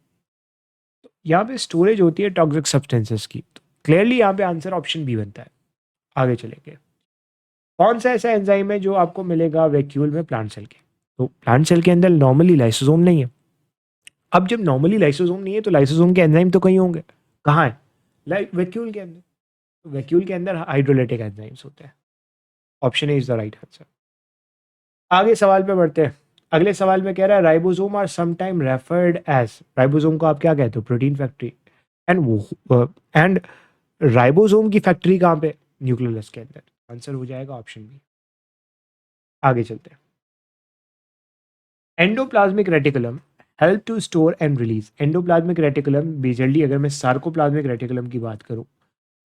तो यहाँ पे स्टोरेज होती है टॉक्सिक सब्सटेंसेस की, तो क्लियरली यहाँ पे आंसर ऑप्शन बी बनता है। आगे चलेंगे। कौन सा ऐसा एंजाइम है जो आपको मिलेगा वैक्यूल में प्लांट सेल के? तो प्लांट सेल के अंदर नॉर्मली लाइसोसोम नहीं है। अब जब नॉर्मली लाइसोसोम नहीं है तो लाइसोसोम के एंजाइम तो कहीं होंगे, कहाँ है? वैक्यूल के अंदर। तो वैक्यूल के अंदर हाइड्रोलाइटिक एंजाइम्स होते हैं। Option A is the right answer. आगे सवाल पे बढ़ते हैं। अगले सवाल में कह रहा है ribosome are sometime referred as, ribosome को आप क्या कहते हो? Protein factory. एंड राइबोसोम की फैक्ट्री कहाँ पे? न्यूक्लियस के अंदर। आंसर हो जाएगा ऑप्शन बी। आगे चलते हैं। Endoplasmic reticulum help to store and release. Endoplasmic reticulum majorly अगर मैं सार्कोप्लाज्मिक रेटिकुलम की बात करूं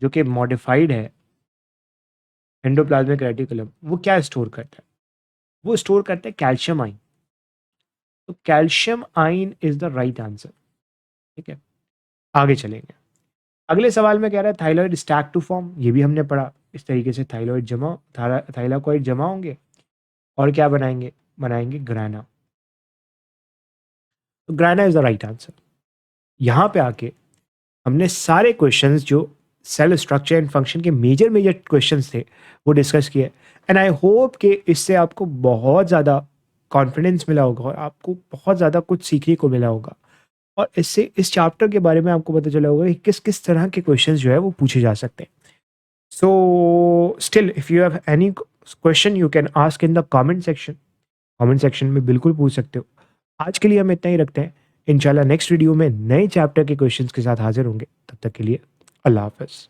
जो कि मॉडिफाइड है, एंडोप्लाज्मिक रेटिकुलम वो क्या स्टोर करता है? वो स्टोर करता है कैल्शियम आयन। तो calcium ion is the right answer. ठीक है, आगे चलेंगे। अगले सवाल में कह रहा है थाइलॉइड स्टैक टू फॉर्म, ये भी हमने पढ़ा। इस तरीके से थाइलॉइड जमा, थाइलाकोइड जमा होंगे और क्या बनाएंगे? बनाएंगे ग्राना। तो ग्राना इज द राइट आंसर। यहाँ पे आके हमने सारे क्वेश्चंस जो सेल स्ट्रक्चर एंड फंक्शन के मेजर मेजर क्वेश्चंस थे वो डिस्कस किए। एंड आई होप कि इससे आपको बहुत ज़्यादा कॉन्फिडेंस मिला होगा और आपको बहुत ज़्यादा कुछ सीखने को मिला होगा, और इससे इस चैप्टर के बारे में आपको पता चला होगा कि किस किस तरह के क्वेश्चंस जो है वो पूछे जा सकते हैं। So still if you have any question you can ask in the comment section. Comment section में बिल्कुल पूछ सकते हो। आज के लिए हम इतना ही रखते हैं। इंशाल्लाह नेक्स्ट वीडियो में नए चैप्टर के क्वेश्चंस के साथ हाजिर होंगे। तब तक के लिए अल्लाह हाफ़िज़।